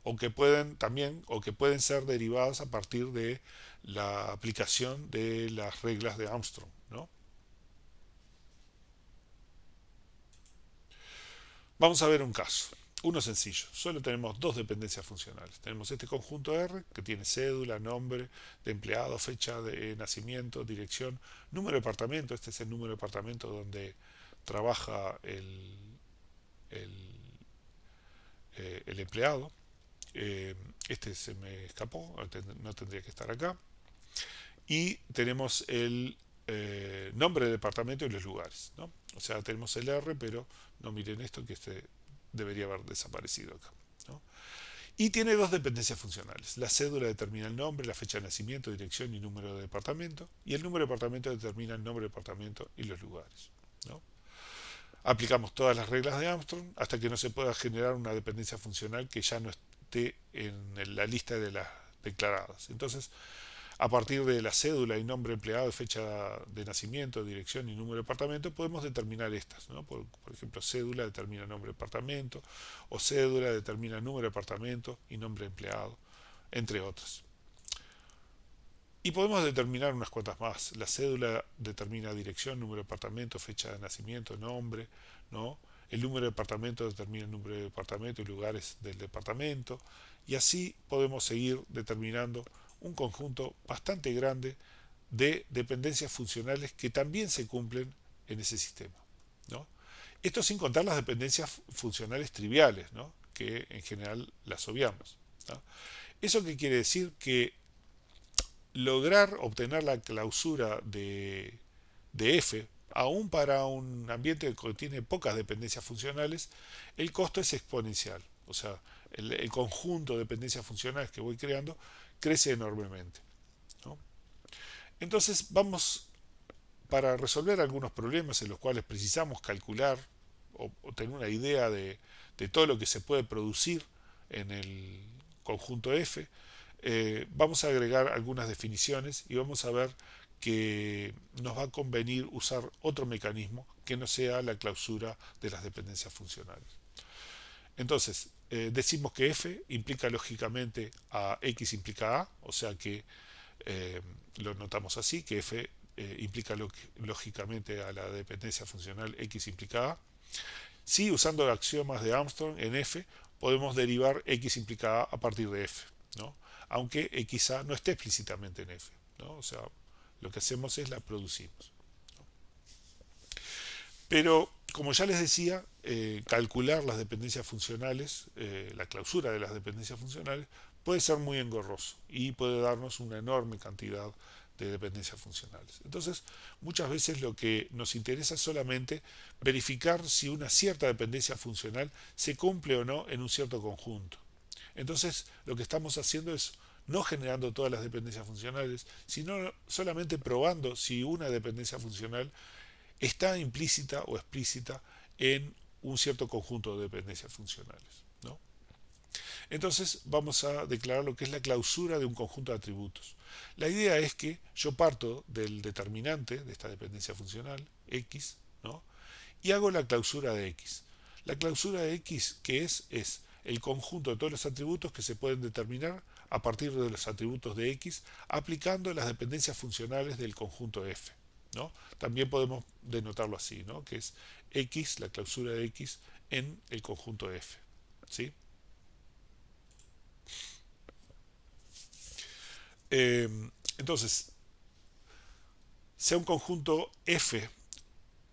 o que pueden también o que pueden ser derivadas a partir de la aplicación de las reglas de Armstrong, ¿no? Vamos a ver un caso, uno sencillo. Solo tenemos dos dependencias funcionales. Tenemos este conjunto R que tiene cédula, nombre de empleado, fecha de nacimiento, dirección, número de departamento. Este es el número de departamento donde trabaja el, el empleado. Este se me escapó, no tendría que estar acá. Y tenemos el nombre del departamento y los lugares, ¿no? O sea, tenemos el R, pero no miren esto, que este debería haber desaparecido acá, ¿no? Y tiene dos dependencias funcionales. La cédula determina el nombre, la fecha de nacimiento, dirección y número de departamento. Y el número de departamento determina el nombre de departamento y los lugares, ¿no? Aplicamos todas las reglas de Armstrong hasta que no se pueda generar una dependencia funcional que ya no esté en la lista de las declaradas. Entonces, a partir de la cédula y nombre empleado, fecha de nacimiento, dirección y número de departamento, podemos determinar estas, ¿no? Por ejemplo, cédula determina nombre de departamento, o cédula determina número de departamento y nombre de empleado, entre otras. Y podemos determinar unas cuantas más. La cédula determina dirección, número de departamento, fecha de nacimiento, nombre, ¿no? El número de departamento determina el número de departamento y lugares del departamento. Y así podemos seguir determinando un conjunto bastante grande de dependencias funcionales que también se cumplen en ese sistema, ¿no? Esto sin contar las dependencias funcionales triviales, ¿no? Que en general las obviamos, ¿no? ¿Eso qué quiere decir? Que lograr obtener la clausura de F, aún para un ambiente que tiene pocas dependencias funcionales, el costo es exponencial. O sea, el conjunto de dependencias funcionales que voy creando crece enormemente, ¿no? Entonces vamos para resolver algunos problemas en los cuales precisamos calcular o tener una idea de todo lo que se puede producir en el conjunto F, vamos a agregar algunas definiciones y vamos a ver que nos va a convenir usar otro mecanismo que no sea la clausura de las dependencias funcionales. Entonces, decimos que F implica lógicamente a X implica A, o sea que lo notamos así, que F implica lógicamente a la dependencia funcional X implica A. Si usando axiomas de Armstrong en F podemos derivar X implica A partir de F, ¿no? Aunque XA no esté explícitamente en F, ¿no? O sea, lo que hacemos es la producimos. Pero, como ya les decía, calcular las dependencias funcionales, la clausura de las dependencias funcionales, puede ser muy engorroso y puede darnos una enorme cantidad de dependencias funcionales. Entonces, muchas veces lo que nos interesa es solamente verificar si una cierta dependencia funcional se cumple o no en un cierto conjunto. Entonces, lo que estamos haciendo es no generando todas las dependencias funcionales, sino solamente probando si una dependencia funcional está implícita o explícita en un cierto conjunto de dependencias funcionales, ¿no? Entonces vamos a declarar lo que es la clausura de un conjunto de atributos. La idea es que yo parto del determinante de esta dependencia funcional, x, ¿no? Y hago la clausura de x. La clausura de x, ¿qué es el conjunto de todos los atributos que se pueden determinar a partir de los atributos de x aplicando las dependencias funcionales del conjunto f, ¿no? También podemos denotarlo así, ¿no? Que es x, la clausura de x en el conjunto f, ¿sí? Eh, entonces, sea un conjunto f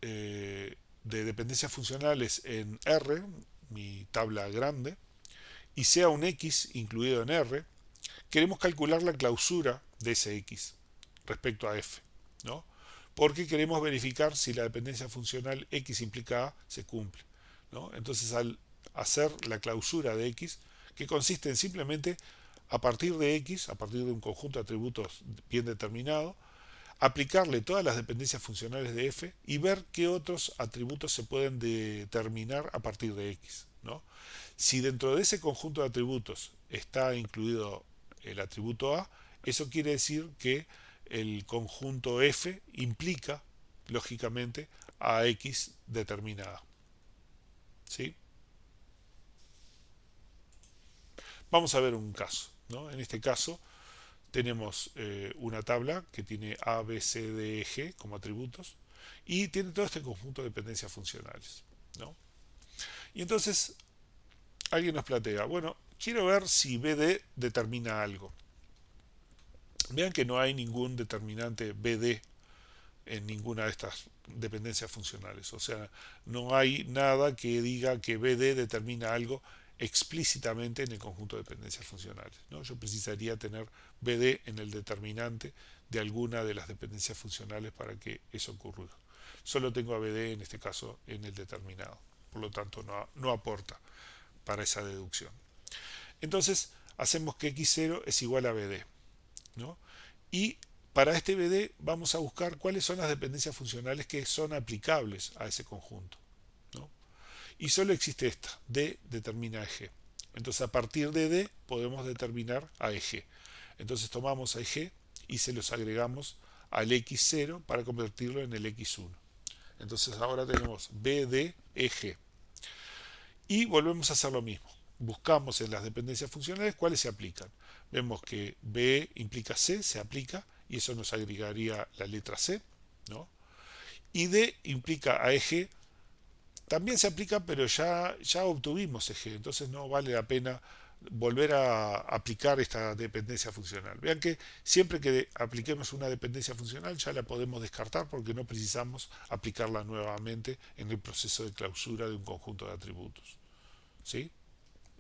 de dependencias funcionales en R, mi tabla grande, y sea un x incluido en R, queremos calcular la clausura de ese x respecto a f, ¿no? Porque queremos verificar si la dependencia funcional x implica a se cumple, ¿no? Entonces, al hacer la clausura de x, que consiste en simplemente a partir de x, a partir de un conjunto de atributos bien determinado, aplicarle todas las dependencias funcionales de f y ver qué otros atributos se pueden determinar a partir de x, ¿no? Si dentro de ese conjunto de atributos está incluido el atributo a, eso quiere decir que el conjunto f implica, lógicamente, a x determinada. ¿Sí? Vamos a ver un caso, ¿no? En este caso tenemos una tabla que tiene A, B, C, D, E, G como atributos y tiene todo este conjunto de dependencias funcionales, ¿no? Y entonces alguien nos plantea, bueno, quiero ver si BD determina algo. Vean que no hay ningún determinante BD en ninguna de estas dependencias funcionales. O sea, no hay nada que diga que BD determina algo explícitamente en el conjunto de dependencias funcionales, ¿no? Yo precisaría tener BD en el determinante de alguna de las dependencias funcionales para que eso ocurra. Solo tengo a BD en este caso en el determinado. Por lo tanto, no aporta para esa deducción. Entonces, hacemos que x0 es igual a BD, ¿no? Y para este BD vamos a buscar cuáles son las dependencias funcionales que son aplicables a ese conjunto, ¿no? Y solo existe esta, D determina a G. Entonces a partir de D podemos determinar a EG. Entonces tomamos a EG y se los agregamos al x0 para convertirlo en el x1. Entonces ahora tenemos BD EG. Y volvemos a hacer lo mismo. Buscamos en las dependencias funcionales cuáles se aplican. Vemos que B implica C, se aplica, y eso nos agregaría la letra C, ¿no? Y D implica a EG, también se aplica, pero ya obtuvimos EG, entonces no vale la pena volver a aplicar esta dependencia funcional. Vean que siempre que apliquemos una dependencia funcional ya la podemos descartar porque no precisamos aplicarla nuevamente en el proceso de clausura de un conjunto de atributos, ¿sí?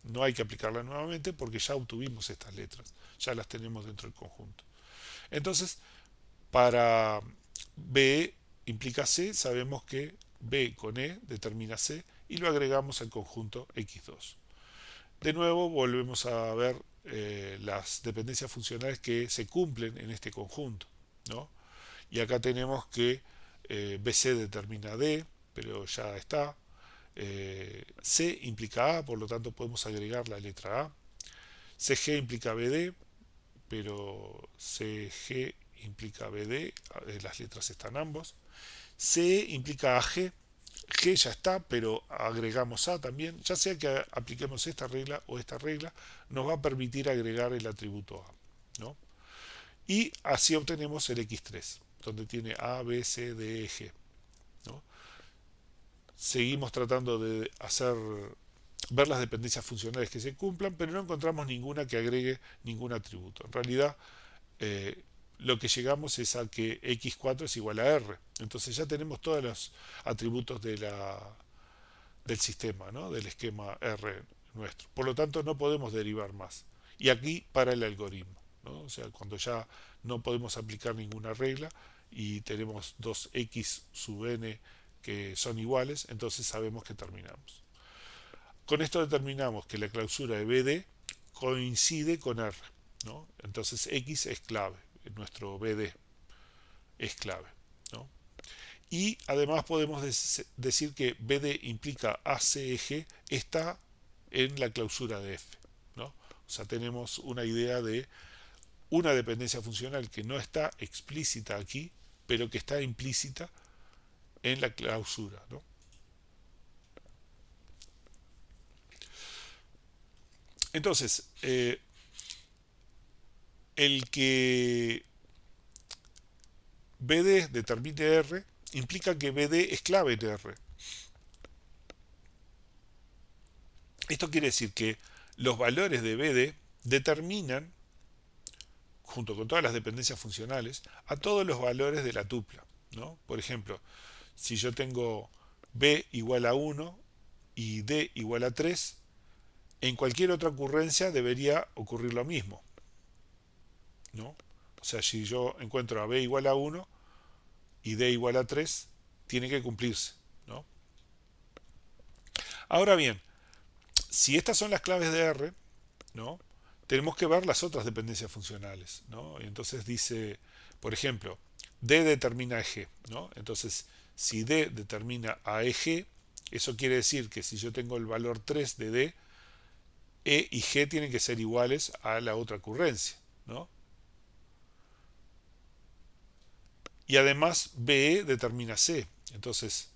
No hay que aplicarla nuevamente porque ya obtuvimos estas letras, ya las tenemos dentro del conjunto. Entonces, para B implica C, sabemos que B con E determina C y lo agregamos al conjunto X2. De nuevo, volvemos a ver las dependencias funcionales que se cumplen en este conjunto, ¿no? Y acá tenemos que BC determina D, pero ya está. C implica A, por lo tanto podemos agregar la letra A. CG implica BD, pero CG implica BD, las letras están ambos. CE implica AG, G ya está, pero agregamos A también. Ya sea que apliquemos esta regla o esta regla, nos va a permitir agregar el atributo A, ¿no? Y así obtenemos el X3, donde tiene A, B, C, D, E, G, ¿no? Seguimos tratando de ver las dependencias funcionales que se cumplan, pero no encontramos ninguna que agregue ningún atributo. En realidad, eh, lo que llegamos es a que x4 es igual a r. Entonces ya tenemos todos los atributos del sistema, ¿no? Del esquema R nuestro. Por lo tanto, no podemos derivar más. Y aquí para el algoritmo, ¿no? O sea, cuando ya no podemos aplicar ninguna regla y tenemos dos x sub n que son iguales, entonces sabemos que terminamos. Con esto determinamos que la clausura de BD coincide con R, ¿no? Entonces X es clave, nuestro BD es clave, ¿no? Y además podemos decir que BD implica ACEG está en la clausura de F, ¿no? O sea, tenemos una idea de una dependencia funcional que no está explícita aquí, pero que está implícita en la clausura, ¿no? Entonces, el que BD determine R implica que BD es clave en R. Esto quiere decir que los valores de BD determinan, junto con todas las dependencias funcionales, a todos los valores de la tupla, ¿no? Por ejemplo, si yo tengo B igual a 1 y D igual a 3, en cualquier otra ocurrencia debería ocurrir lo mismo, ¿no? O sea, si yo encuentro a B igual a 1 y D igual a 3, tiene que cumplirse, ¿no? Ahora bien, si estas son las claves de R, ¿no? Tenemos que ver las otras dependencias funcionales, ¿no? Y entonces dice, por ejemplo, D determina eje, ¿no? Entonces, si D determina a eje, eso quiere decir que si yo tengo el valor 3 de D, E y G tienen que ser iguales a la otra ocurrencia, ¿no? Y además BE determina C. Entonces,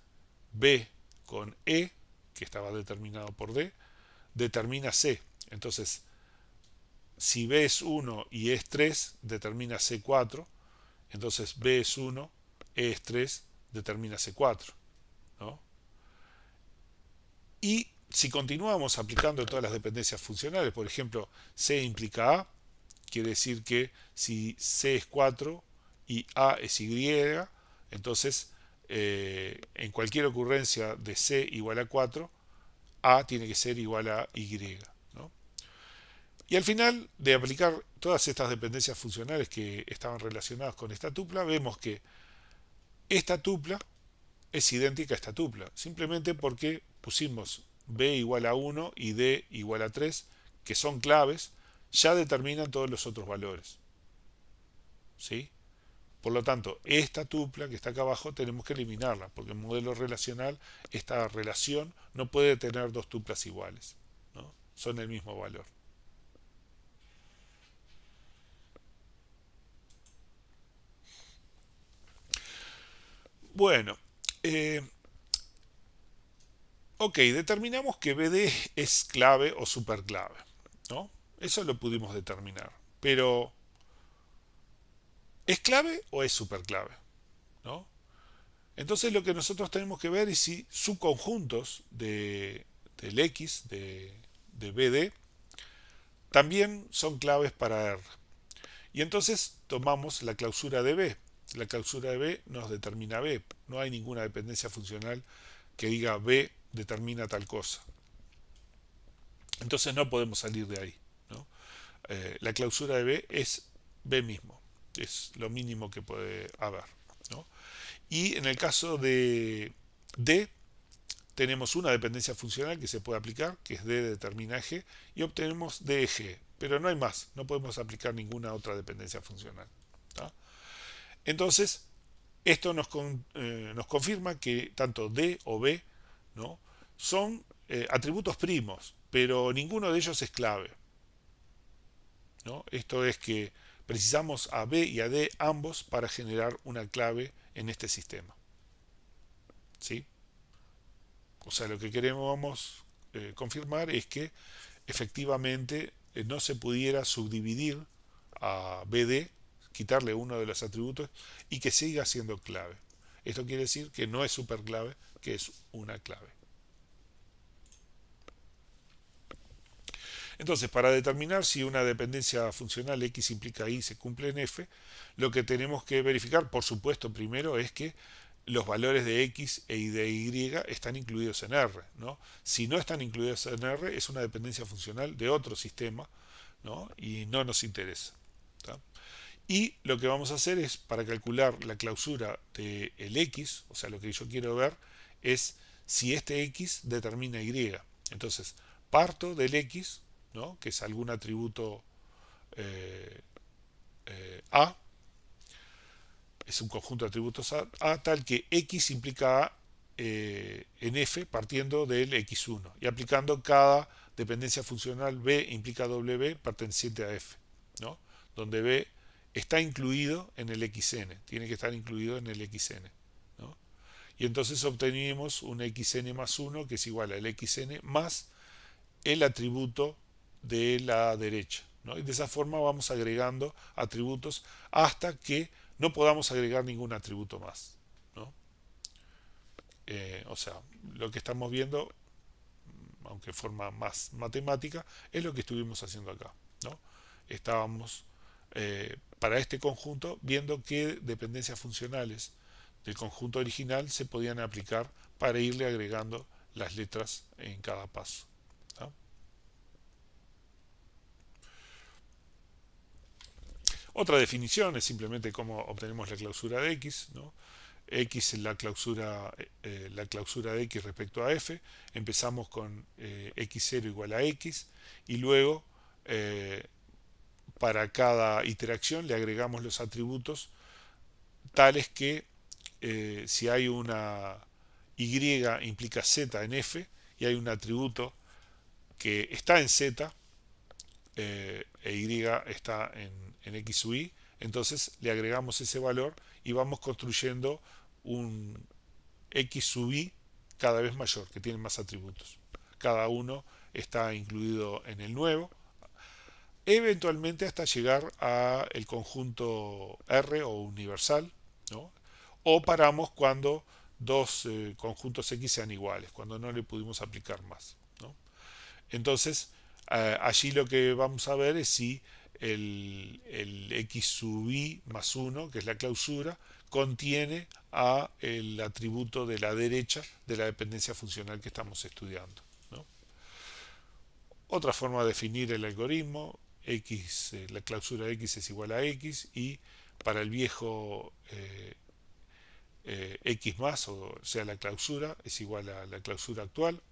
B con E, que estaba determinado por D, determina C. Entonces, si B es 1 y E es 3, determina C4. Entonces B es 1, E es 3, determina C4, ¿no? Y si continuamos aplicando todas las dependencias funcionales, por ejemplo, C implica A, quiere decir que si C es 4 y A es Y, entonces en cualquier ocurrencia de C igual a 4, A tiene que ser igual a Y, ¿no? Y al final de aplicar todas estas dependencias funcionales que estaban relacionadas con esta tupla, vemos que esta tupla es idéntica a esta tupla, simplemente porque pusimos B igual a 1 y D igual a 3, que son claves, ya determinan todos los otros valores, ¿sí? Por lo tanto, esta tupla que está acá abajo tenemos que eliminarla, porque en modelo relacional esta relación no puede tener dos tuplas iguales, ¿no? Son el mismo valor. Bueno, eh, ok, determinamos que BD es clave o superclave, ¿no? Eso lo pudimos determinar. Pero, ¿es clave o es superclave? ¿No? Entonces lo que nosotros tenemos que ver es si subconjuntos del X, de BD, también son claves para R. Y entonces tomamos la clausura de B. La clausura de B nos determina B. No hay ninguna dependencia funcional que diga B determina tal cosa. Entonces no podemos salir de ahí, ¿no? La clausura de B es B mismo. Es lo mínimo que puede haber, ¿no? Y en el caso de D, tenemos una dependencia funcional que se puede aplicar, que es D determina G, y obtenemos D G. Pero no hay más, no podemos aplicar ninguna otra dependencia funcional, ¿tá? Entonces, Esto nos confirma que tanto D o B, ¿no?, son atributos primos, pero ninguno de ellos es clave, ¿no? Esto es que precisamos a B y a D ambos para generar una clave en este sistema, ¿sí? O sea, lo que queremos confirmar es que efectivamente no se pudiera subdividir a BD, quitarle uno de los atributos y que siga siendo clave. Esto quiere decir que no es superclave, que es una clave. Entonces, para determinar si una dependencia funcional X implica Y se cumple en F, lo que tenemos que verificar, por supuesto, primero es que los valores de X y de Y están incluidos en R, ¿no? Si no están incluidos en R, es una dependencia funcional de otro sistema, ¿no?, y no nos interesa, ¿tá? Y lo que vamos a hacer es, para calcular la clausura del X, o sea, lo que yo quiero ver es si este X determina Y. Entonces, parto del X, ¿no?, que es algún atributo eh, A, es un conjunto de atributos A tal que X implica A en F partiendo del X1 y aplicando cada dependencia funcional B implica W perteneciente a F, ¿no?, donde B está incluido en el XN, tiene que estar incluido en el XN, ¿no? Y entonces obtenemos un XN más 1 que es igual al XN más el atributo de la derecha, ¿no? Y de esa forma vamos agregando atributos hasta que no podamos agregar ningún atributo más, ¿no? O sea, lo que estamos viendo, aunque de forma más matemática, es lo que estuvimos haciendo acá, ¿no? Estábamos para este conjunto viendo qué dependencias funcionales del conjunto original se podían aplicar para irle agregando las letras en cada paso, ¿no? Otra definición es simplemente cómo obtenemos la clausura de X, ¿no? X es la clausura de X respecto a F. Empezamos con X0 igual a X y luego para cada iteración le agregamos los atributos tales que si hay una Y implica Z en F y hay un atributo que está en Z e Y está en X sub Y, entonces le agregamos ese valor y vamos construyendo un X sub Y cada vez mayor, que tiene más atributos. Cada uno está incluido en el nuevo, eventualmente hasta llegar a el conjunto R o universal, ¿no? O paramos cuando dos conjuntos X sean iguales, cuando no le pudimos aplicar más, ¿no? Entonces, allí lo que vamos a ver es si el X sub I más 1, que es la clausura, contiene a el atributo de la derecha de la dependencia funcional que estamos estudiando, ¿no? Otra forma de definir el algoritmo, X, la clausura X es igual a X y para el viejo X más, o sea, la clausura es igual a la clausura actual.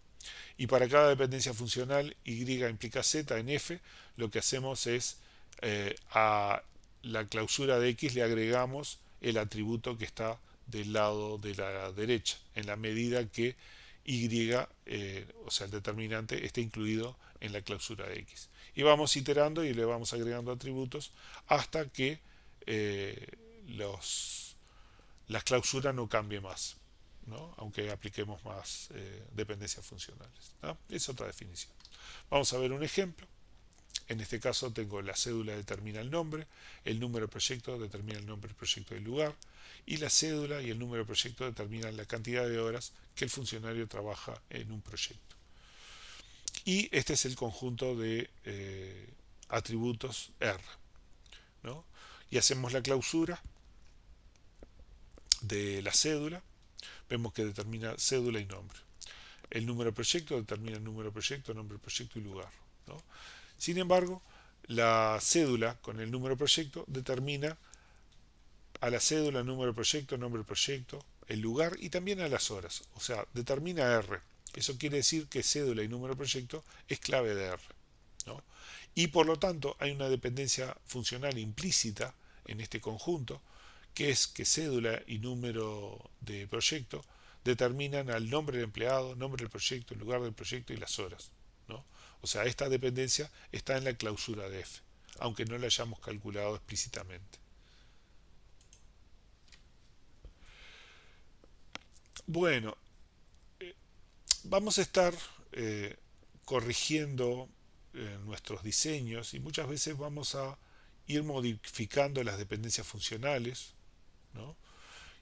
Y para cada dependencia funcional Y implica Z en F, lo que hacemos es a la clausura de X le agregamos el atributo que está del lado de la derecha, en la medida que Y, o sea, el determinante, esté incluido en la clausura de X. Y vamos iterando y le vamos agregando atributos hasta que eh, la clausura no cambie más, ¿no?, aunque apliquemos más dependencias funcionales, ¿no? Es otra definición. Vamos a ver un ejemplo. En este caso tengo la cédula determina el nombre, el número de proyecto determina el nombre del proyecto y el lugar, y la cédula y el número de proyecto determinan la cantidad de horas que el funcionario trabaja en un proyecto. Y este es el conjunto de atributos R, ¿no? Y hacemos la clausura de la cédula, vemos que determina cédula y nombre. El número de proyecto determina el número de proyecto, nombre de proyecto y lugar, ¿no? Sin embargo, la cédula con el número de proyecto determina a la cédula, número de proyecto, nombre de proyecto, el lugar y también a las horas. O sea, determina R. Eso quiere decir que cédula y número de proyecto es clave de R, ¿no? Y por lo tanto hay una dependencia funcional implícita en este conjunto que es que cédula y número de proyecto determinan al nombre del empleado, nombre del proyecto, el lugar del proyecto y las horas, ¿no? O sea, esta dependencia está en la clausura de F, aunque no la hayamos calculado explícitamente. Bueno, vamos a estar eh, corrigiendo nuestros diseños y muchas veces vamos a ir modificando las dependencias funcionales, ¿no?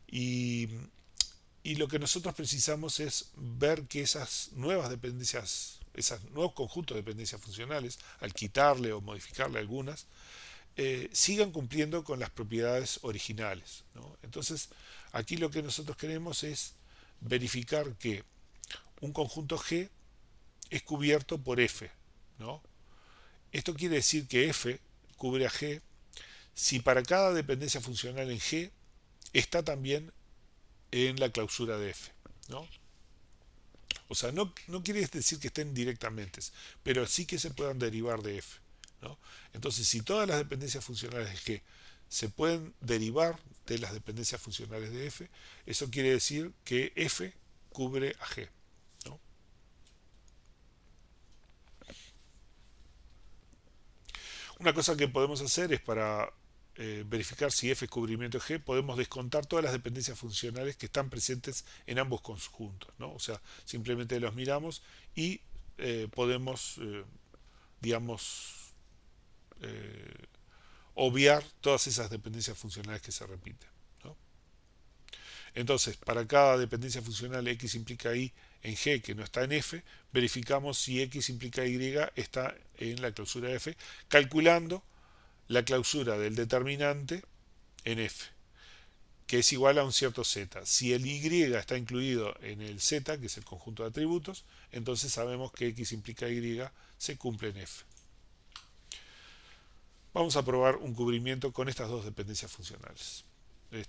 Y, y lo que nosotros precisamos es ver que esas nuevas dependencias, esos nuevos conjuntos de dependencias funcionales, al quitarle o modificarle algunas, sigan cumpliendo con las propiedades originales, ¿no? Entonces, aquí lo que nosotros queremos es verificar que un conjunto G es cubierto por F, ¿no? Esto quiere decir que F cubre a G si para cada dependencia funcional en G está también en la clausura de F, ¿no? O sea, no quiere decir que estén directamente, pero sí que se puedan derivar de F, ¿no? Entonces, si todas las dependencias funcionales de G se pueden derivar de las dependencias funcionales de F, eso quiere decir que F cubre a G, ¿no? Una cosa que podemos hacer es para verificar si F es cubrimiento de G, podemos descontar todas las dependencias funcionales que están presentes en ambos conjuntos, ¿no? O sea, simplemente los miramos y podemos, digamos, eh, obviar todas esas dependencias funcionales que se repiten, ¿no? Entonces, para cada dependencia funcional X implica Y en G que no está en F, verificamos si X implica Y está en la clausura de F, calculando la clausura del determinante en F, que es igual a un cierto Z. Si el Y está incluido en el Z, que es el conjunto de atributos, entonces sabemos que X implica Y se cumple en F. Vamos a probar un cubrimiento con estas dos dependencias funcionales,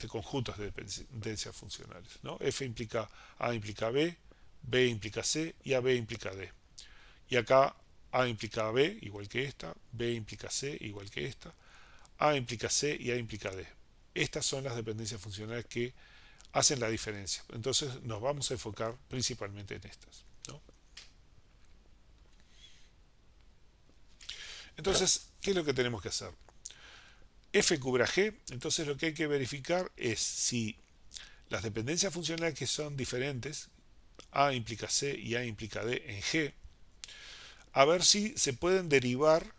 conjuntos de dependencias funcionales, ¿no? F implica A implica B, B implica C y AB implica D. Y acá A implica B igual que esta, B implica C igual que esta, A implica C y A implica D. Estas son las dependencias funcionales que hacen la diferencia. Entonces nos vamos a enfocar principalmente en estas, ¿no? Entonces, ¿qué es lo que tenemos que hacer? F cubre a G, entonces lo que hay que verificar es si las dependencias funcionales que son diferentes, A implica C y A implica D en G, a ver si se pueden derivar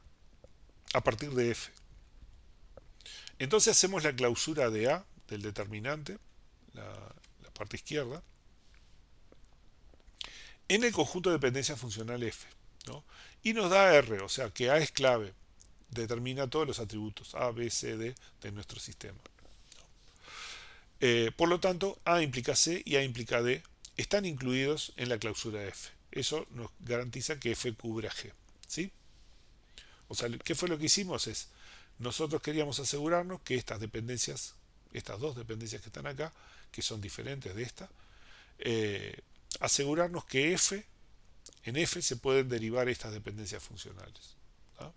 a partir de F. Entonces hacemos la clausura de A, del determinante, la, la parte izquierda, en el conjunto de dependencia funcional F, ¿no? Y nos da R, o sea que A es clave, determina todos los atributos A, B, C, D de nuestro sistema. Por lo tanto, A implica C y A implica D están incluidos en la clausura F. Eso nos garantiza que F cubre a G, ¿sí? O sea, ¿qué fue lo que hicimos? Nosotros queríamos asegurarnos que estas dependencias, estas dos dependencias que están acá, que son diferentes de esta, asegurarnos que en F se pueden derivar estas dependencias funcionales, ¿no?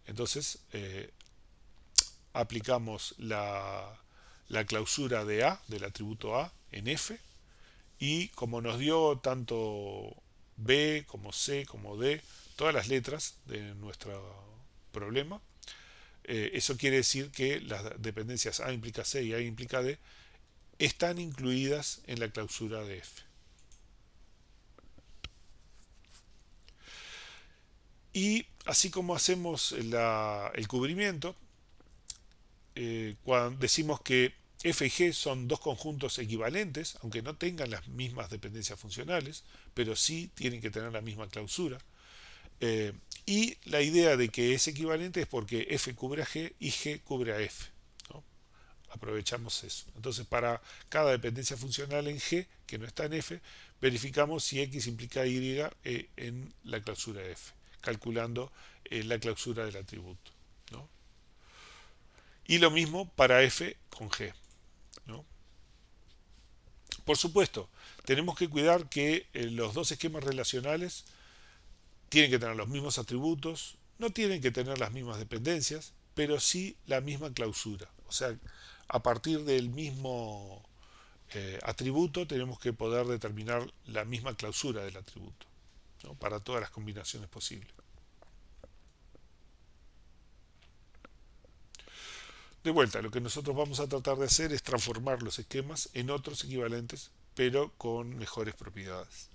Entonces, aplicamos la clausura de A, del atributo A, en F, y como nos dio tanto B como C como D, todas las letras de nuestro problema, eso quiere decir que las dependencias A implica C y A implica D están incluidas en la clausura de F. Y así como hacemos el cubrimiento, cuando decimos que F y G son dos conjuntos equivalentes, aunque no tengan las mismas dependencias funcionales, pero sí tienen que tener la misma clausura. Eh, y la idea de que es equivalente es porque F cubre a G y G cubre a F, ¿no? Aprovechamos eso. Entonces, para cada dependencia funcional en G, que no está en F, verificamos si X implica Y en la clausura F, calculando la clausura del atributo, ¿no? Y lo mismo para F con G, ¿no? Por supuesto, tenemos que cuidar que los dos esquemas relacionales tienen que tener los mismos atributos, no tienen que tener las mismas dependencias, pero sí la misma clausura. O sea, a partir del mismo atributo tenemos que poder determinar la misma clausura del atributo, ¿no? Para todas las combinaciones posibles. De vuelta, lo que nosotros vamos a tratar de hacer es transformar los esquemas en otros equivalentes, pero con mejores propiedades.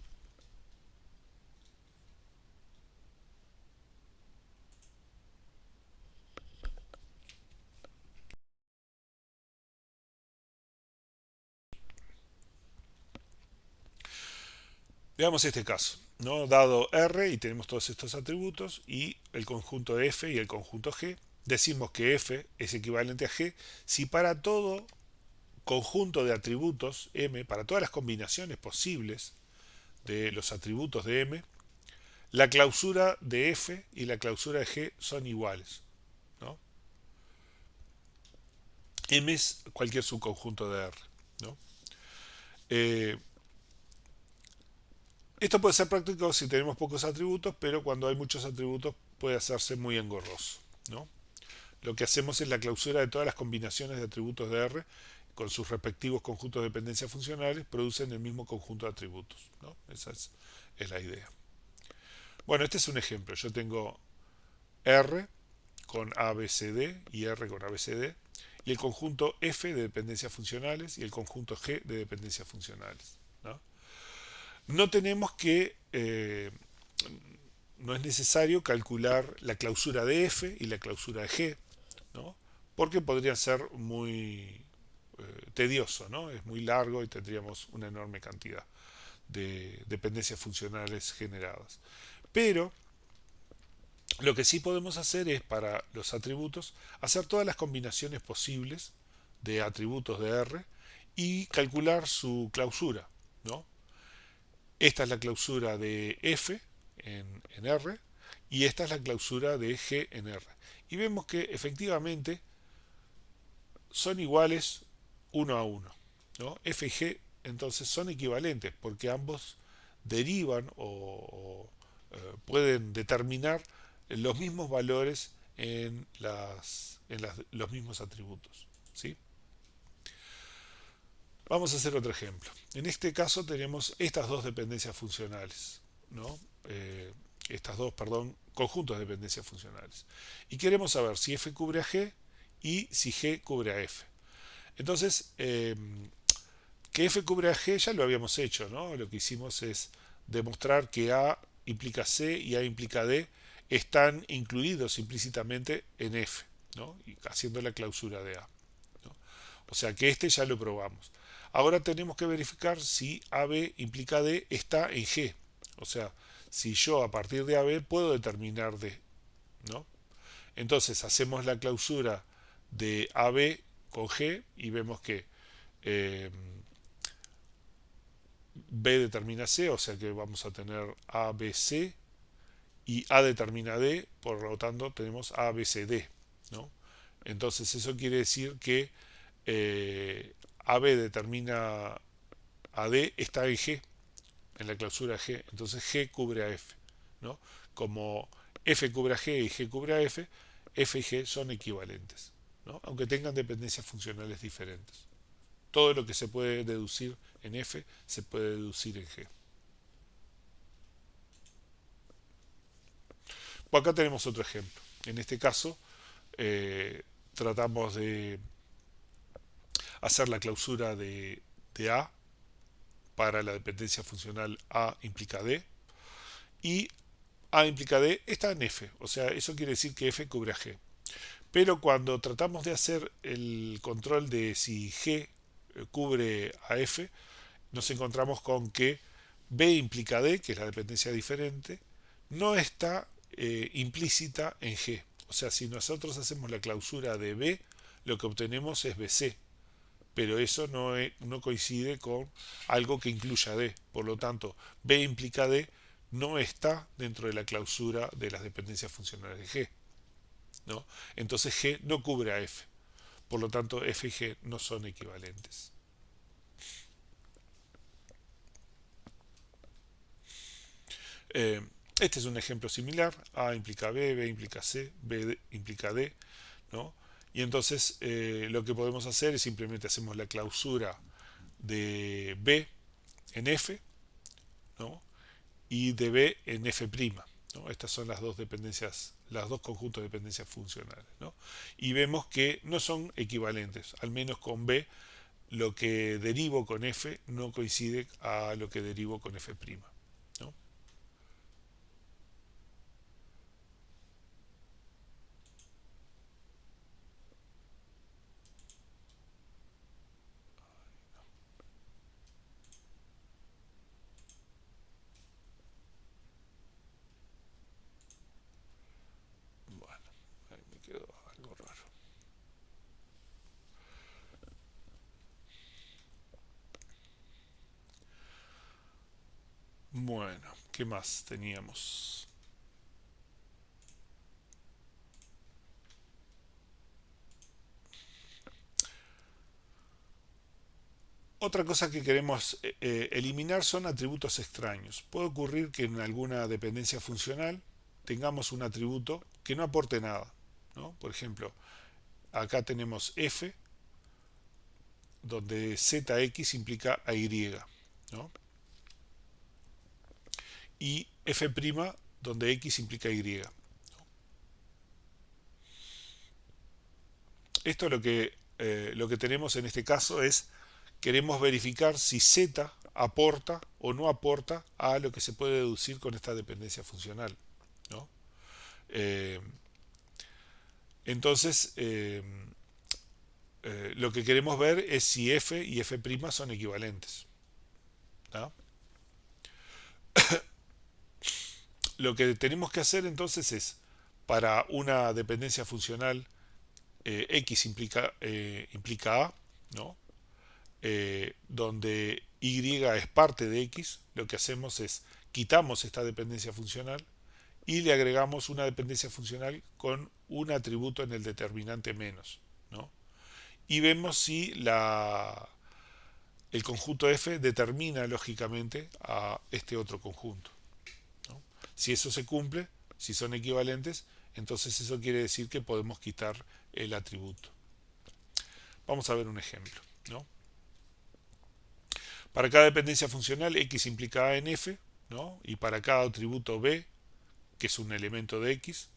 Veamos este caso, ¿no? Dado R y tenemos todos estos atributos y el conjunto F y el conjunto G, decimos que F es equivalente a G si para todo conjunto de atributos M, para todas las combinaciones posibles de los atributos de M, la clausura de F y la clausura de G son iguales, ¿no? M es cualquier subconjunto de R, ¿no? Eh, Esto puede ser práctico si tenemos pocos atributos, pero cuando hay muchos atributos puede hacerse muy engorroso, ¿no? Lo que hacemos es la clausura de todas las combinaciones de atributos de R con sus respectivos conjuntos de dependencias funcionales producen el mismo conjunto de atributos, ¿no? Esa es la idea. Bueno, este es un ejemplo. Yo tengo R con ABCD y R con ABCD y el conjunto F de dependencias funcionales y el conjunto G de dependencias funcionales, ¿no? No tenemos que no es necesario calcular la clausura de F y la clausura de G, ¿no? Porque podría ser muy tedioso, ¿no? Es muy largo y tendríamos una enorme cantidad de dependencias funcionales generadas. Pero lo que sí podemos hacer es para los atributos hacer todas las combinaciones posibles de atributos de R y calcular su clausura, ¿no? Esta es la clausura de F en R y esta es la clausura de G en R. Y vemos que efectivamente son iguales uno a uno, ¿no? F y G entonces son equivalentes porque ambos derivan pueden determinar los mismos valores en los mismos atributos, ¿sí? Vamos a hacer otro ejemplo. En este caso tenemos estas dos dependencias funcionales, ¿no? Estas dos, perdón, conjuntos de dependencias funcionales. Y queremos saber si F cubre a G y si G cubre a F. Entonces, que F cubre a G ya lo habíamos hecho, ¿no? Lo que hicimos es demostrar que A implica C y A implica D están incluidos implícitamente en F, ¿no? Y haciendo la clausura de A, ¿no? O sea que este ya lo probamos. Ahora tenemos que verificar si AB implica D está en G. O sea, si yo a partir de AB puedo determinar D, ¿no? Entonces hacemos la clausura de AB con G y vemos que eh, B determina C, o sea que vamos a tener ABC y A determina D, por lo tanto tenemos ABCD, ¿no? Entonces eso quiere decir que AB determina a D está en G, en la clausura G, entonces G cubre a F, ¿no? Como F cubre a G y G cubre a F, F y G son equivalentes, ¿no? Aunque tengan dependencias funcionales diferentes. Todo lo que se puede deducir en F se puede deducir en G. Pues acá tenemos otro ejemplo. En este caso, tratamos de hacer la clausura de A para la dependencia funcional A implica D y A implica D está en F, o sea, eso quiere decir que F cubre a G. Pero cuando tratamos de hacer el control de si G cubre a F, nos encontramos con que B implica D, que es la dependencia diferente, no está implícita en G. O sea, si nosotros hacemos la clausura de B, lo que obtenemos es BC, pero eso no coincide con algo que incluya D. Por lo tanto, B implica D no está dentro de la clausura de las dependencias funcionales de G, ¿no? Entonces G no cubre a F. Por lo tanto, F y G no son equivalentes. Eh, este es un ejemplo similar. A implica B, B implica C, B implica D, ¿no? Y entonces lo que podemos hacer es simplemente hacemos la clausura de B en F, ¿no? Y de B en F', ¿no? Estas son las dos dependencias, los dos conjuntos de dependencias funcionales, ¿no? Y vemos que no son equivalentes, al menos con B lo que derivo con F no coincide a lo que derivo con F', ¿no? Bueno, ahí me quedó algo raro. Bueno, ¿qué más teníamos? Otra cosa que queremos eliminar son atributos extraños. Puede ocurrir que en alguna dependencia funcional tengamos un atributo que no aporte nada, ¿no? Por ejemplo, acá tenemos f, donde zx implica a y, ¿no? Y f', donde x implica y. Esto lo que tenemos en este caso es, queremos verificar si z aporta o no aporta a lo que se puede deducir con esta dependencia funcional, ¿no? Eh, entonces, lo que queremos ver es si f y f' son equivalentes, ¿no? Lo que tenemos que hacer entonces es, para una dependencia funcional x implica a, ¿no? Donde y es parte de x, lo que hacemos es quitamos esta dependencia funcional y le agregamos una dependencia funcional con un atributo en el determinante menos, ¿no? Y vemos si el conjunto f determina lógicamente a este otro conjunto, ¿no? Si eso se cumple, si son equivalentes, entonces eso quiere decir que podemos quitar el atributo. Vamos a ver un ejemplo, ¿no? Para cada dependencia funcional x implica a en f, ¿no? Y para cada atributo b, que es un elemento de x,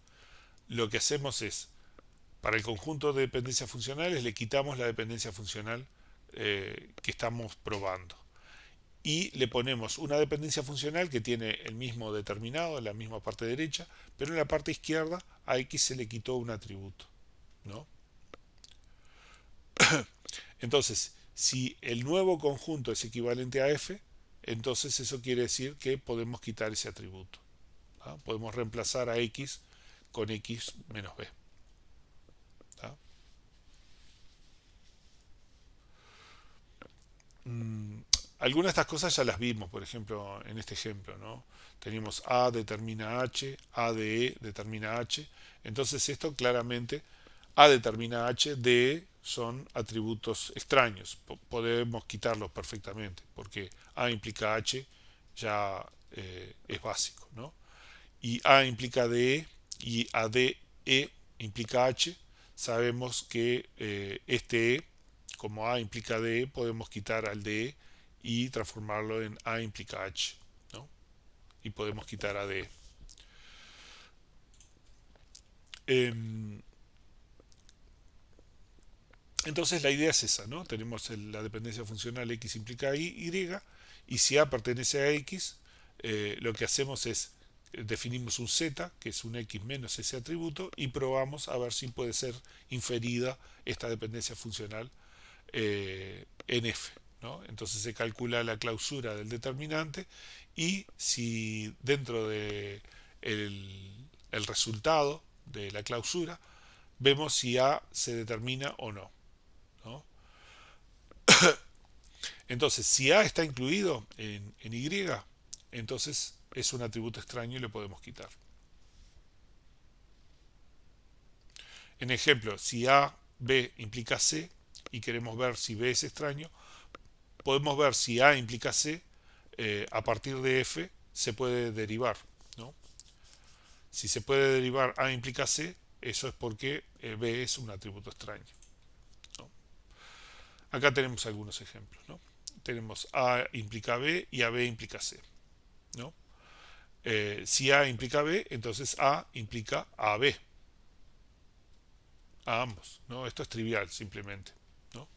lo que hacemos es, para el conjunto de dependencias funcionales, le quitamos la dependencia funcional que estamos probando. Y le ponemos una dependencia funcional que tiene el mismo determinado en la misma parte derecha, pero en la parte izquierda a x se le quitó un atributo, ¿no? Entonces, si el nuevo conjunto es equivalente a f, entonces eso quiere decir que podemos quitar ese atributo, ¿tá? Podemos reemplazar a x con x menos b, ¿tá? Mm, algunas de estas cosas ya las vimos, por ejemplo, en este ejemplo, ¿no? Tenemos a determina h, a de e determina h, entonces esto claramente, a determina h, de e son atributos extraños, podemos quitarlos perfectamente, porque a implica h ya es básico, ¿no? Y a implica de y a de e implica h, sabemos que este e, como a implica de, podemos quitar al de y transformarlo en a implica h, ¿no? Y podemos quitar a de. Entonces la idea es esa, ¿no? Tenemos la dependencia funcional x implica y, y si a pertenece a x, lo que hacemos es definimos un z, que es un x menos ese atributo, y probamos a ver si puede ser inferida esta dependencia funcional en f, ¿no? Entonces se calcula la clausura del determinante y si dentro de el resultado de la clausura vemos si a se determina o no, ¿no? Entonces, si a está incluido en y, entonces es un atributo extraño y lo podemos quitar. En ejemplo, si a, b implica c y queremos ver si b es extraño, podemos ver si a implica c, a partir de f se puede derivar, ¿no? Si se puede derivar a implica c, Eso es porque B es un atributo extraño, ¿no? Acá tenemos algunos ejemplos, ¿no? Tenemos A implica B y AB implica C, ¿no? Si A implica B, entonces A implica AB, a ambos, ¿no? Esto es trivial simplemente, ¿no?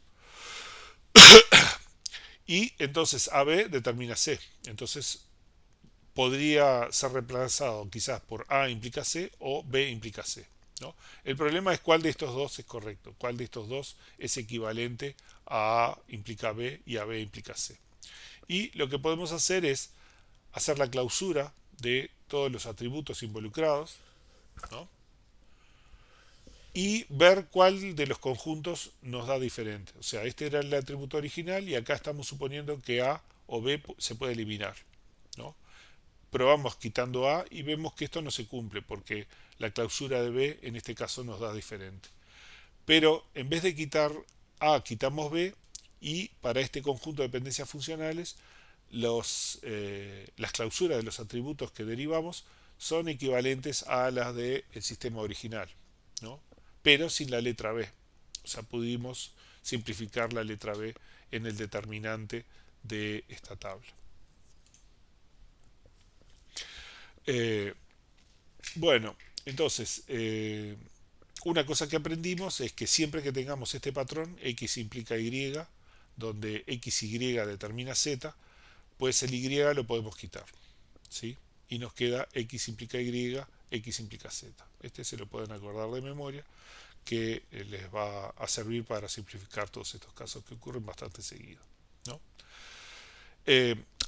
Y entonces AB determina C. Entonces podría ser reemplazado quizás por A implica C o B implica C, ¿no? El problema es cuál de estos dos es correcto, cuál de estos dos es equivalente a A implica B y a B implica C. Y lo que podemos hacer es hacer la clausura de todos los atributos involucrados, ¿no? Y ver cuál de los conjuntos nos da diferente. O sea, este era el atributo original y acá estamos suponiendo que A o B se puede eliminar, ¿no? Probamos quitando A y vemos que esto no se cumple porque la clausura de B en este caso nos da diferente. Pero en vez de quitar A, quitamos B y para este conjunto de dependencias funcionales las clausuras de los atributos que derivamos son equivalentes a las del sistema original, ¿no? Pero sin la letra B. O sea, pudimos simplificar la letra B en el determinante de esta tabla. Eh, bueno, entonces, una cosa que aprendimos es que siempre que tengamos este patrón, x implica y, donde x y determina z, pues el y lo podemos quitar, ¿sí? Y nos queda x implica y, x implica z. Este se lo pueden acordar de memoria, que les va a servir para simplificar todos estos casos que ocurren bastante seguido, ¿no?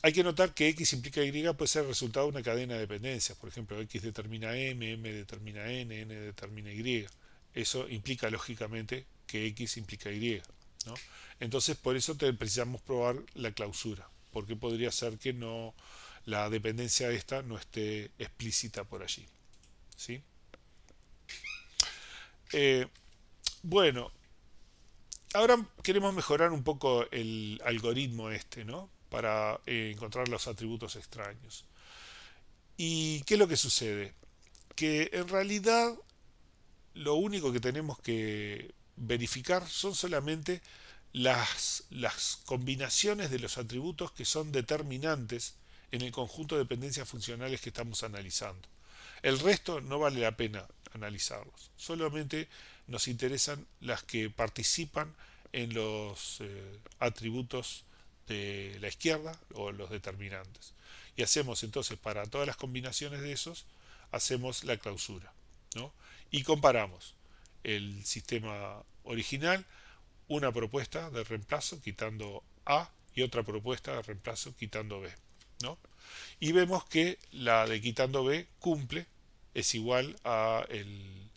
Hay que notar que x implica y puede ser el resultado de una cadena de dependencias. Por ejemplo, x determina m determina n determina y. Eso implica lógicamente que x implica y, ¿no? Entonces, por eso precisamos probar la clausura, porque podría ser que no, la dependencia esta no esté explícita por allí, ¿sí? Eh, bueno, ahora queremos mejorar un poco el algoritmo este, ¿no? Para encontrar los atributos extraños. ¿Y qué es lo que sucede? Que en realidad lo único que tenemos que verificar son solamente las combinaciones de los atributos que son determinantes en el conjunto de dependencias funcionales que estamos analizando. El resto no vale la pena analizarlos. Solamente nos interesan las que participan en los atributos de la izquierda o los determinantes. Y hacemos entonces para todas las combinaciones de esos, hacemos la clausura, ¿no? Y comparamos el sistema original, una propuesta de reemplazo quitando A y otra propuesta de reemplazo quitando B, ¿no? Y vemos que la de quitando B cumple, es igual a el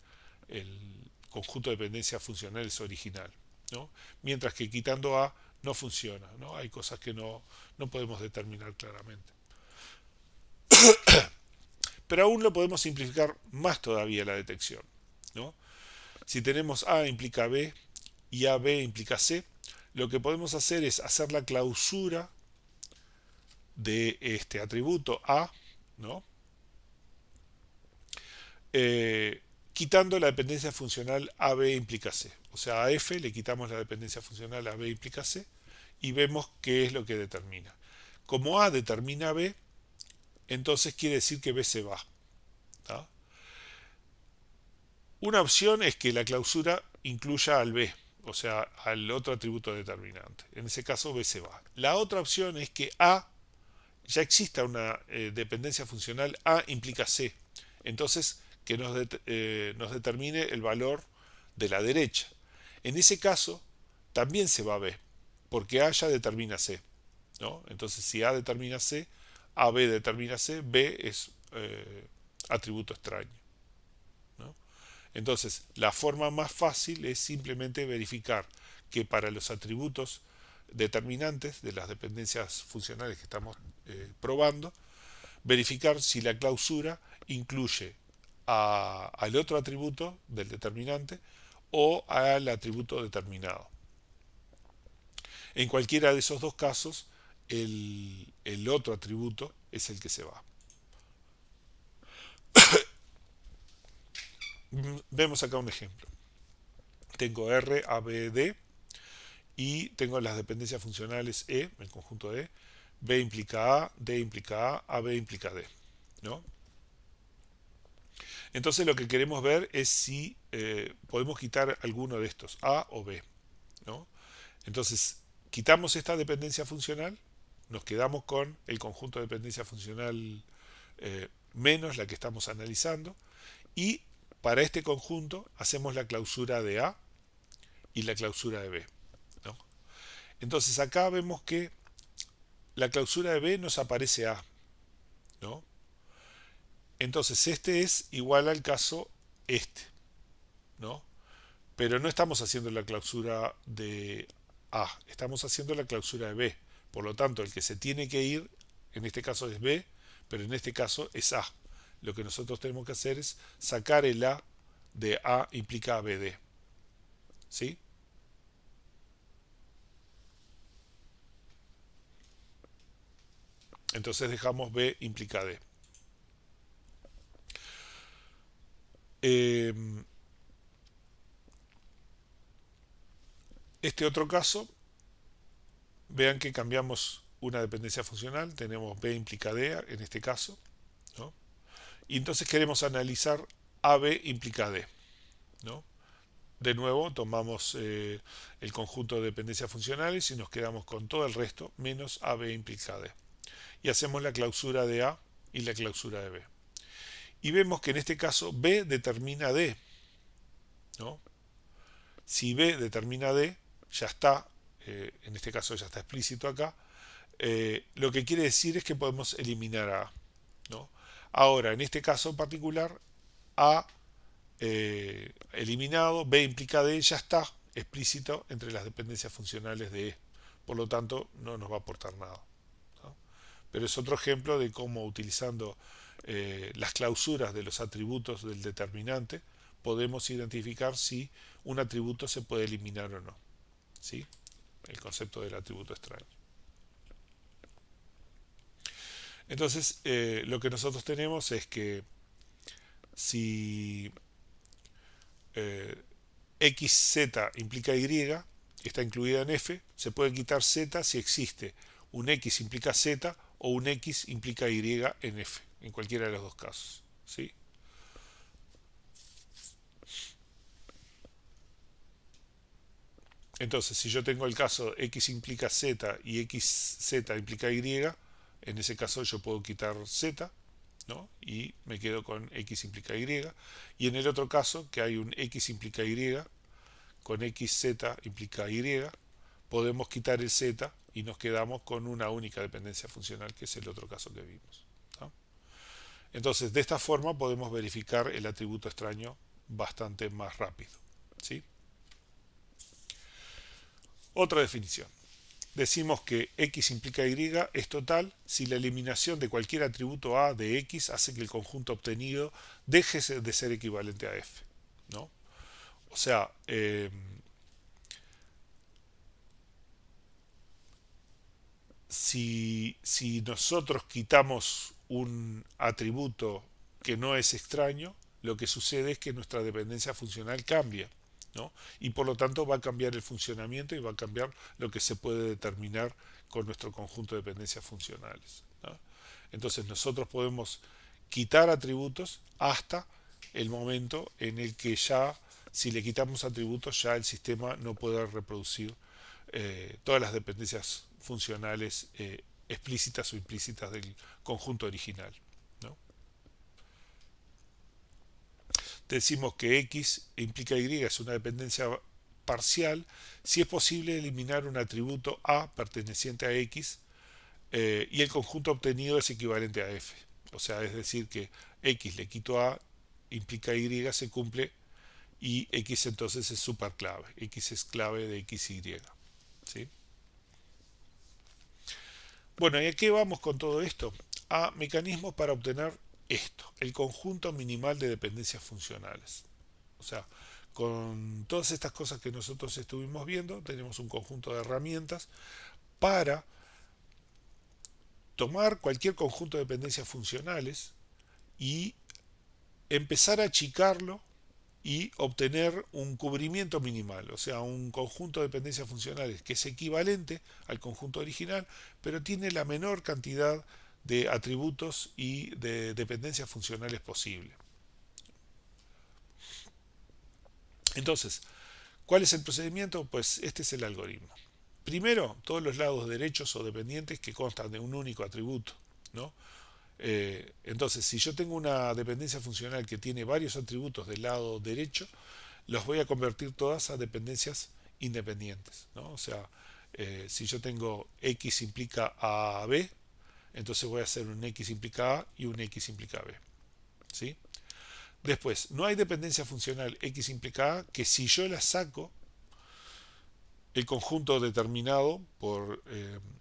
conjunto de dependencias funcionales original, ¿no? Mientras que quitando A no funciona, ¿no? Hay cosas que no podemos determinar claramente. Pero aún lo podemos simplificar más todavía la detección, ¿no? Si tenemos A implica B y AB implica C, lo que podemos hacer es hacer la clausura de este atributo A, ¿no? Eh, quitando la dependencia funcional AB implica C. O sea, a F le quitamos la dependencia funcional AB implica C y vemos qué es lo que determina. Como A determina B, entonces quiere decir que B se va, ¿tá? Una opción es que la clausura incluya al B, o sea, al otro atributo determinante. En ese caso B se va. La otra opción es que A ya exista una dependencia funcional A implica C. Entonces, que nos determine el valor de la derecha. En ese caso, también se va a B, porque A ya determina C, ¿no? Entonces, si A determina C, AB determina C, B es atributo extraño, ¿no? Entonces, la forma más fácil es simplemente verificar que para los atributos determinantes de las dependencias funcionales que estamos probando, verificar si la clausura incluye al otro atributo del determinante o al atributo determinado. En cualquiera de esos dos casos, el otro atributo es el que se va. Vemos acá un ejemplo. Tengo R, A, B, D y tengo las dependencias funcionales E, el conjunto E, B implica A, D implica A, AB implica D, ¿no? Entonces lo que queremos ver es si podemos quitar alguno de estos, A o B, ¿no? Entonces, quitamos esta dependencia funcional, nos quedamos con el conjunto de dependencia funcional menos la que estamos analizando, y para este conjunto hacemos la clausura de A y la clausura de B, ¿no? Entonces acá vemos que la clausura de B nos aparece A, ¿no? Entonces este es igual al caso este, ¿no? Pero no estamos haciendo la clausura de A, estamos haciendo la clausura de B. Por lo tanto, el que se tiene que ir, en este caso es B, pero en este caso es A. Lo que nosotros tenemos que hacer es sacar el A de A implica ABD. ¿Sí? Entonces dejamos B implica D. Eh, este otro caso, vean que cambiamos una dependencia funcional, tenemos B implica D en este caso, ¿no? Y entonces queremos analizar AB implica D, ¿no? De nuevo tomamos el conjunto de dependencias funcionales y nos quedamos con todo el resto menos AB implica D. Y hacemos la clausura de A y la clausura de B. Y vemos que en este caso B determina D, ¿no? Si B determina D, ya está, en este caso ya está explícito acá, lo que quiere decir es que podemos eliminar a A, ¿no? Ahora, en este caso en particular, A eliminado, B implica D, ya está explícito entre las dependencias funcionales de E. Por lo tanto, no nos va a aportar nada, ¿no? Pero es otro ejemplo de cómo utilizando las clausuras de los atributos del determinante podemos identificar si un atributo se puede eliminar o no. ¿Sí? El concepto del atributo extraño. Entonces, lo que nosotros tenemos es que si xz implica y, está incluida en f, se puede quitar z si existe un x implica z o un x implica y en f, en cualquiera de los dos casos. ¿Sí? Entonces, si yo tengo el caso x implica z y xz implica y, en ese caso yo puedo quitar z, ¿no? Y me quedo con x implica y. Y en el otro caso, que hay un x implica y con xz implica y, podemos quitar el z y nos quedamos con una única dependencia funcional, que es el otro caso que vimos, ¿no? Entonces, de esta forma podemos verificar el atributo extraño bastante más rápido. ¿Sí? Otra definición. Decimos que x implica y es total si la eliminación de cualquier atributo a de x hace que el conjunto obtenido deje de ser equivalente a f, ¿no? O sea, si nosotros quitamos un atributo que no es extraño, lo que sucede es que nuestra dependencia funcional cambia, ¿no? Y por lo tanto va a cambiar el funcionamiento y va a cambiar lo que se puede determinar con nuestro conjunto de dependencias funcionales, ¿no? Entonces nosotros podemos quitar atributos hasta el momento en el que ya, si le quitamos atributos, ya el sistema no puede reproducir todas las dependencias funcionales explícitas o implícitas del conjunto original, ¿no? Decimos que x implica y es una dependencia parcial si es posible eliminar un atributo a perteneciente a x y el conjunto obtenido es equivalente a f. O sea, es decir que x le quito a implica y se cumple y x entonces es superclave. X es clave de x y. ¿Sí? Bueno, ¿y a qué vamos con todo esto? A mecanismos para obtener esto, el conjunto minimal de dependencias funcionales. O sea, con todas estas cosas que nosotros estuvimos viendo, tenemos un conjunto de herramientas para tomar cualquier conjunto de dependencias funcionales y empezar a achicarlo y obtener un cubrimiento minimal, o sea, un conjunto de dependencias funcionales que es equivalente al conjunto original, pero tiene la menor cantidad de atributos y de dependencias funcionales posible. Entonces, ¿cuál es el procedimiento? Pues este es el algoritmo. Primero, todos los lados derechos o dependientes que constan de un único atributo, ¿no? Entonces, si yo tengo una dependencia funcional que tiene varios atributos del lado derecho, los voy a convertir todas a dependencias independientes, ¿no? O sea, si yo tengo x implica a b, entonces voy a hacer un x implica a y un x implica b, ¿sí? Después, no hay dependencia funcional x implica a que si yo la saco, el conjunto determinado por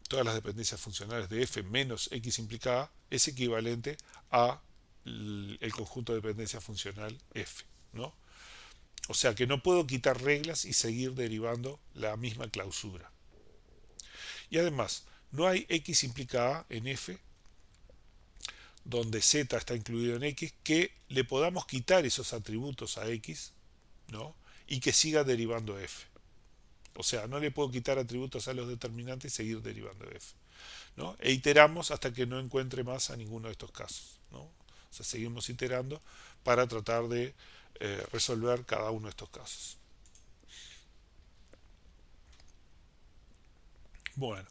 todas las dependencias funcionales de f menos x implica a es equivalente a el conjunto de dependencia funcional f, ¿no? O sea que no puedo quitar reglas y seguir derivando la misma clausura. Y además, no hay x implica a en f, donde z está incluido en x, que le podamos quitar esos atributos a x, ¿no? Y que siga derivando f. O sea, no le puedo quitar atributos a los determinantes y seguir derivando f, ¿no? E iteramos hasta que no encuentre más a ninguno de estos casos, ¿no? O sea, seguimos iterando para tratar de resolver cada uno de estos casos. Bueno,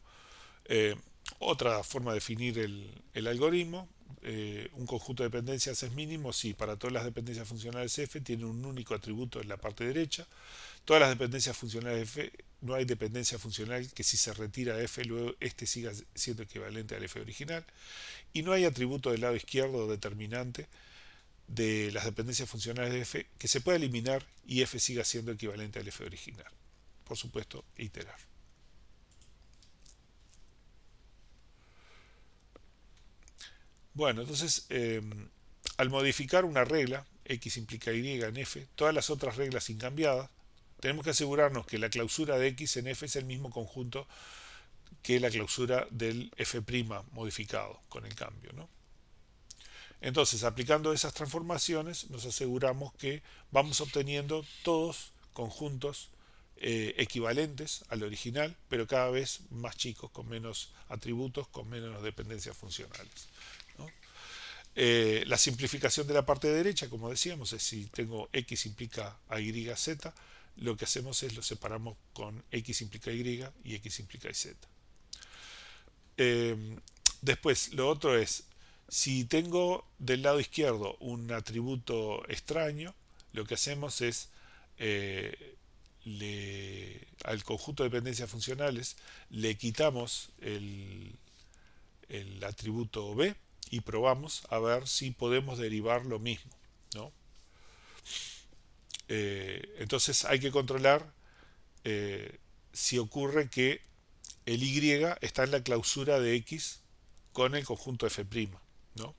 eh, otra forma de definir el algoritmo, un conjunto de dependencias es mínimo si para todas las dependencias funcionales f tiene un único atributo en la parte derecha. Todas las dependencias funcionales f, no hay dependencia funcional que si se retira f, luego este siga siendo equivalente al f original. Y no hay atributo del lado izquierdo determinante de las dependencias funcionales de f que se pueda eliminar y f siga siendo equivalente al f original. Por supuesto, iterar. Bueno, entonces, al modificar una regla, x implica y en f, todas las otras reglas incambiadas, tenemos que asegurarnos que la clausura de x en f es el mismo conjunto que la clausura del f' modificado con el cambio, ¿no? Entonces, aplicando esas transformaciones, nos aseguramos que vamos obteniendo todos conjuntos equivalentes al original, pero cada vez más chicos, con menos atributos, con menos dependencias funcionales, ¿no? La simplificación de la parte derecha, como decíamos, es si tengo x implica a y z, lo que hacemos es lo separamos con x implica y x implica z. Después, lo otro es, si tengo del lado izquierdo un atributo extraño, lo que hacemos es al conjunto de dependencias funcionales le quitamos el atributo b y probamos a ver si podemos derivar lo mismo, ¿no? Entonces hay que controlar si ocurre que el y está en la clausura de x con el conjunto f', ¿no?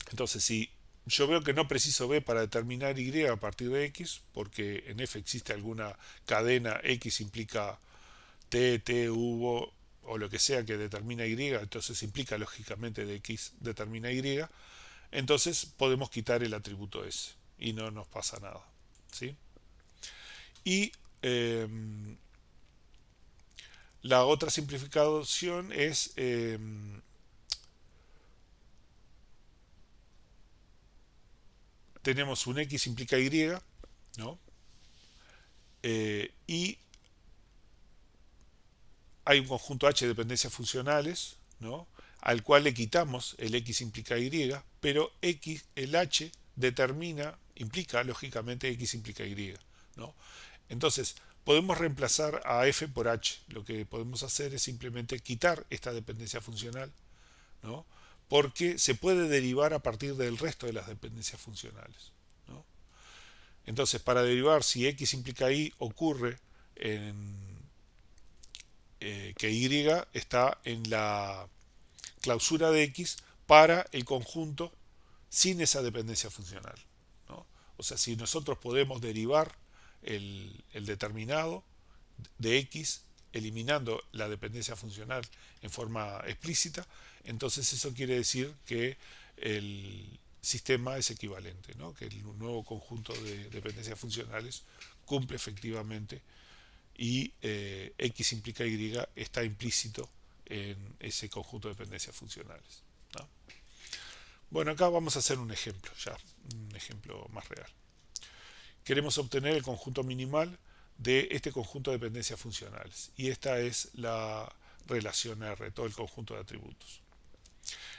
Entonces, si yo veo que no preciso b para determinar y a partir de x, porque en f existe alguna cadena, x implica t, u o lo que sea que determina y, entonces implica lógicamente de x determina y, entonces podemos quitar el atributo s y no nos pasa nada, ¿sí? Y la otra simplificación es tenemos un x implica y, ¿no? Y hay un conjunto h de dependencias funcionales, ¿no? Al cual le quitamos el x implica y, pero x, el h determina, implica lógicamente x implica y, ¿no? Entonces, podemos reemplazar a f por h. Lo que podemos hacer es simplemente quitar esta dependencia funcional, ¿no? Porque se puede derivar a partir del resto de las dependencias funcionales, ¿no? Entonces, para derivar si x implica y ocurre en que y está en la clausura de x para el conjunto sin esa dependencia funcional, ¿no? O sea, si nosotros podemos derivar el determinado de x eliminando la dependencia funcional en forma explícita, entonces eso quiere decir que el sistema es equivalente, ¿no? Que el nuevo conjunto de dependencias funcionales cumple efectivamente y X implica Y está implícito en ese conjunto de dependencias funcionales, ¿no? Bueno, acá vamos a hacer un ejemplo, ya, un ejemplo más real. Queremos obtener el conjunto minimal de este conjunto de dependencias funcionales. Y esta es la relación R, todo el conjunto de atributos.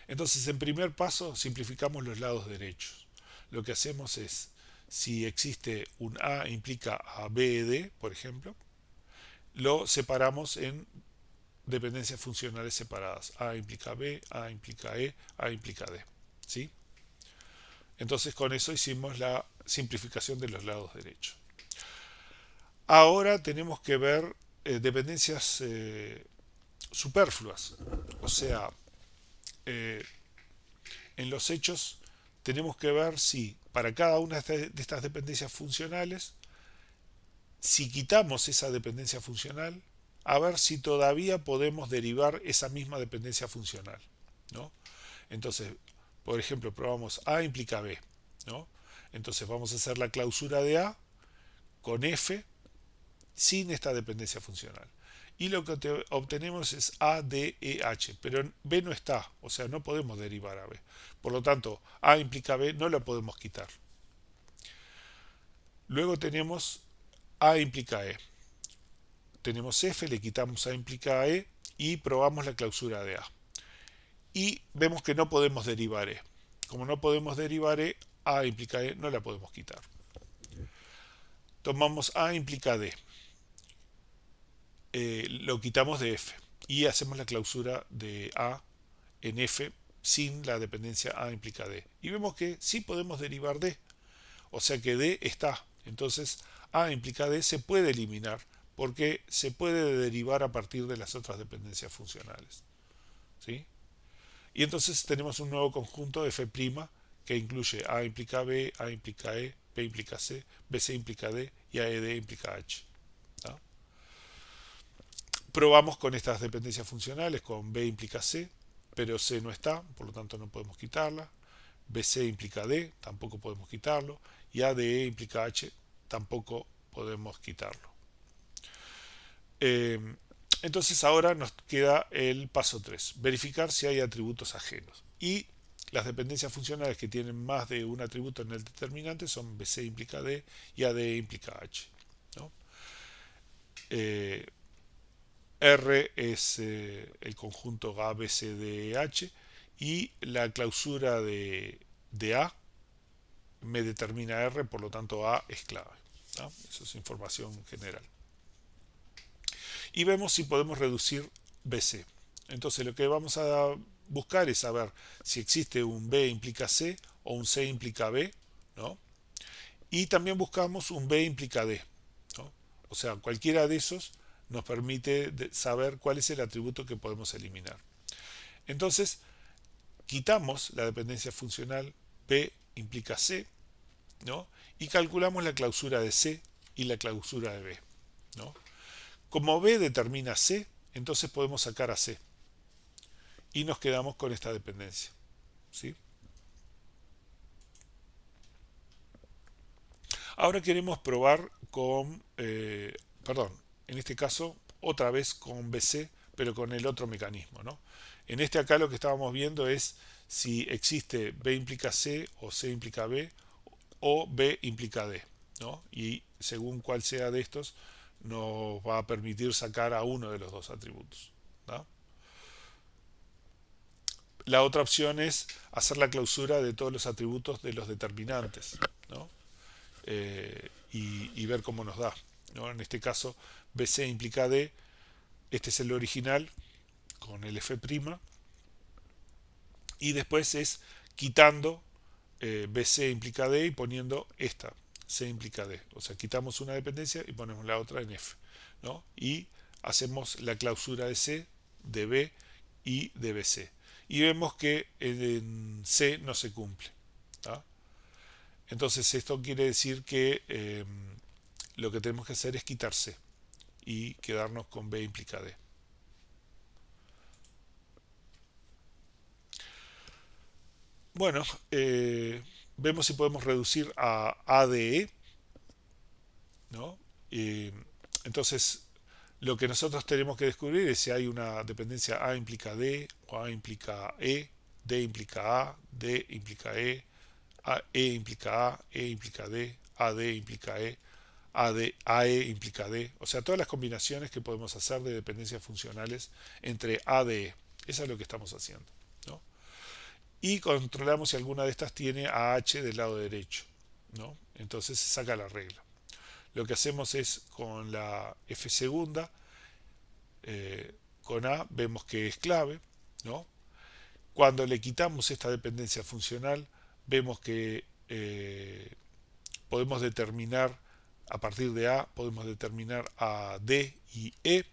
Entonces, en primer paso, simplificamos los lados derechos. Lo que hacemos es, si existe un A implica a B e D, por ejemplo, lo separamos en dependencias funcionales separadas. A implica B, A implica E, A implica D. ¿Sí? Entonces, con eso hicimos la simplificación de los lados derechos. Ahora tenemos que ver dependencias superfluas. O sea, eh, en los hechos tenemos que ver si para cada una de estas dependencias funcionales, si quitamos esa dependencia funcional, a ver si todavía podemos derivar esa misma dependencia funcional, ¿no? Entonces, por ejemplo, probamos A implica B, ¿no? Entonces vamos a hacer la clausura de A con F sin esta dependencia funcional. Y lo que obtenemos es A, D, E, H, pero B no está, o sea, no podemos derivar a B. Por lo tanto, A implica B, no lo podemos quitar. Luego tenemos A implica E. Tenemos F, le quitamos A implica E y probamos la clausura de A. Y vemos que no podemos derivar E. Como no podemos derivar E, A implica E, no la podemos quitar. Tomamos A implica D. Lo quitamos de F y hacemos la clausura de A en F sin la dependencia A implica D. Y vemos que sí podemos derivar D, o sea que D está. Entonces A implica D se puede eliminar porque se puede derivar a partir de las otras dependencias funcionales. ¿Sí? Y entonces tenemos un nuevo conjunto F' que incluye A implica B, A implica E, B implica C, BC implica D y AED implica H. ¿No? Probamos con estas dependencias funcionales, con B implica C, pero C no está, por lo tanto no podemos quitarla. BC implica D, tampoco podemos quitarlo. Y ADE implica H, tampoco podemos quitarlo. Eh, entonces ahora nos queda el paso 3, verificar si hay atributos ajenos. Y las dependencias funcionales que tienen más de un atributo en el determinante son BC implica D y ADE implica H, ¿no? R es el conjunto A, B, C, D, E, H y la clausura de A me determina R, por lo tanto A es clave, ¿no? Eso es información general. Y vemos si podemos reducir BC. Entonces lo que vamos a buscar es saber si existe un B implica C o un C implica B, ¿no? Y también buscamos un B implica D, ¿no? O sea, cualquiera de esos nos permite saber cuál es el atributo que podemos eliminar. Entonces, quitamos la dependencia funcional B implica C, ¿no? Y calculamos la clausura de C y la clausura de B, ¿no? Como B determina C, entonces podemos sacar a C y nos quedamos con esta dependencia, ¿sí? Ahora queremos probar con, perdón, en este caso otra vez con BC, pero con el otro mecanismo, ¿no? En este acá lo que estábamos viendo es si existe B implica C o C implica B o B implica D, ¿no? Y según cuál sea de estos, nos va a permitir sacar a uno de los dos atributos, ¿no? La otra opción es hacer la clausura de todos los atributos de los determinantes, ¿no? Y ver cómo nos da, ¿no? En este caso, BC implica D, este es el original con el F', y después es quitando BC implica D y poniendo esta, C implica D. O sea, quitamos una dependencia y ponemos la otra en F, ¿no? Y hacemos la clausura de C, de B y de BC. Y vemos que en C no se cumple, ¿no? Entonces esto quiere decir que lo que tenemos que hacer es quitar C. y quedarnos con B implica D. Bueno, vemos si podemos reducir a de E, ¿no? Eh, entonces, lo que nosotros tenemos que descubrir es si hay una dependencia A implica D, o A implica E, D implica A, D implica E, E implica A, E implica D, AD implica E, AE implica D. O sea, todas las combinaciones que podemos hacer de dependencias funcionales entre A y E. Eso es lo que estamos haciendo, ¿no? Y controlamos si alguna de estas tiene AH del lado derecho, ¿no? Entonces se saca la regla. Lo que hacemos es con la F segunda, con A, vemos que es clave, ¿no? Cuando le quitamos esta dependencia funcional, vemos que podemos determinar, a partir de A, podemos determinar a D y E.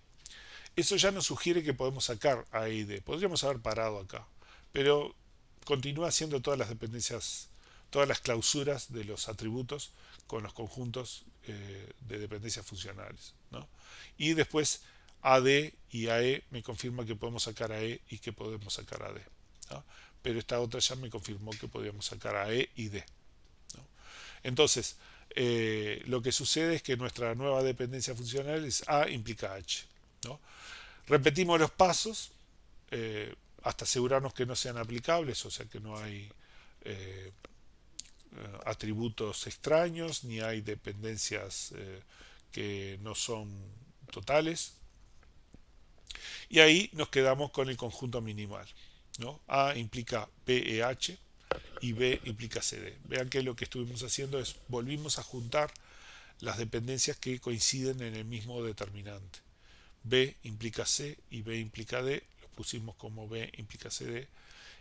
Eso ya nos sugiere que podemos sacar A y D. Podríamos haber parado acá, pero continúa haciendo todas las dependencias, todas las clausuras de los atributos con los conjuntos de dependencias funcionales, ¿no? Y después AD y AE me confirma que podemos sacar a E y que podemos sacar a D, ¿no? Pero esta otra ya me confirmó que podíamos sacar a E y D, ¿no? Entonces, lo que sucede es que nuestra nueva dependencia funcional es A implica H, ¿no? Repetimos los pasos hasta asegurarnos que no sean aplicables, o sea que no hay eh, atributos extraños, ni hay dependencias que no son totales. Y ahí nos quedamos con el conjunto minimal, ¿no? A implica BEH y B implica CD. Vean que lo que estuvimos haciendo es volvimos a juntar las dependencias que coinciden en el mismo determinante. B implica C y B implica D, lo pusimos como B implica CD,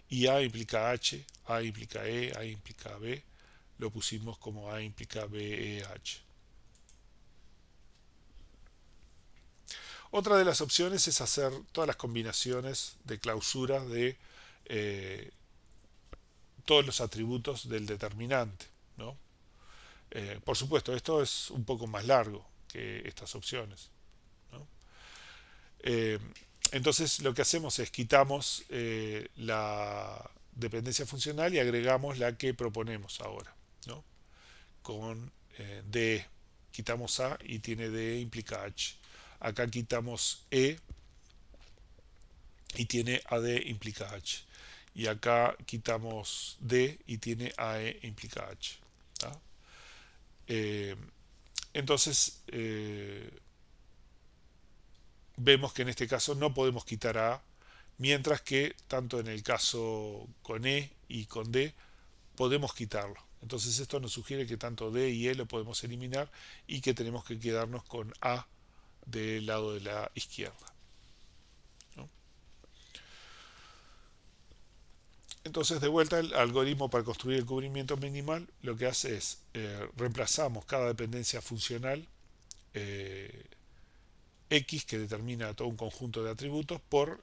y A implica H, A implica E, A implica B, lo pusimos como A implica BEH. Otra de las opciones es hacer todas las combinaciones de clausura de eh, todos los atributos del determinante, ¿no? Por supuesto, esto es un poco más largo que estas opciones, ¿no? Eh, entonces lo que hacemos es quitamos la dependencia funcional y agregamos la que proponemos ahora, ¿no? Con DE. Quitamos A y tiene DE implica H. Acá quitamos E y tiene AD implica H. Y acá quitamos D y tiene AE implica H. ¿Tá? Eh, entonces, vemos que en este caso no podemos quitar A, mientras que tanto en el caso con E y con D podemos quitarlo. Entonces esto nos sugiere que tanto D y E lo podemos eliminar y que tenemos que quedarnos con A del lado de la izquierda, ¿no? Entonces de vuelta el algoritmo para construir el cubrimiento minimal lo que hace es reemplazamos cada dependencia funcional eh, X que determina todo un conjunto de atributos por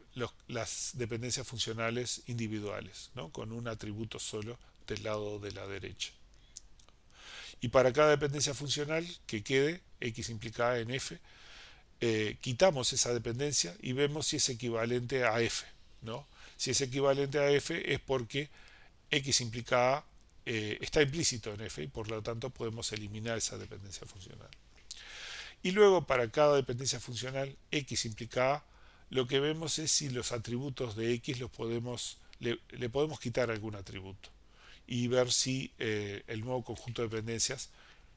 las dependencias funcionales individuales, ¿no? Con un atributo solo del lado de la derecha. Y para cada dependencia funcional que quede, X implica A en F, quitamos esa dependencia y vemos si es equivalente a F, ¿no? Si es equivalente a F es porque X implica A está implícito en F y por lo tanto podemos eliminar esa dependencia funcional. Y luego para cada dependencia funcional X implica A, lo que vemos es si los atributos de X le podemos quitar algún atributo y ver si el nuevo conjunto de dependencias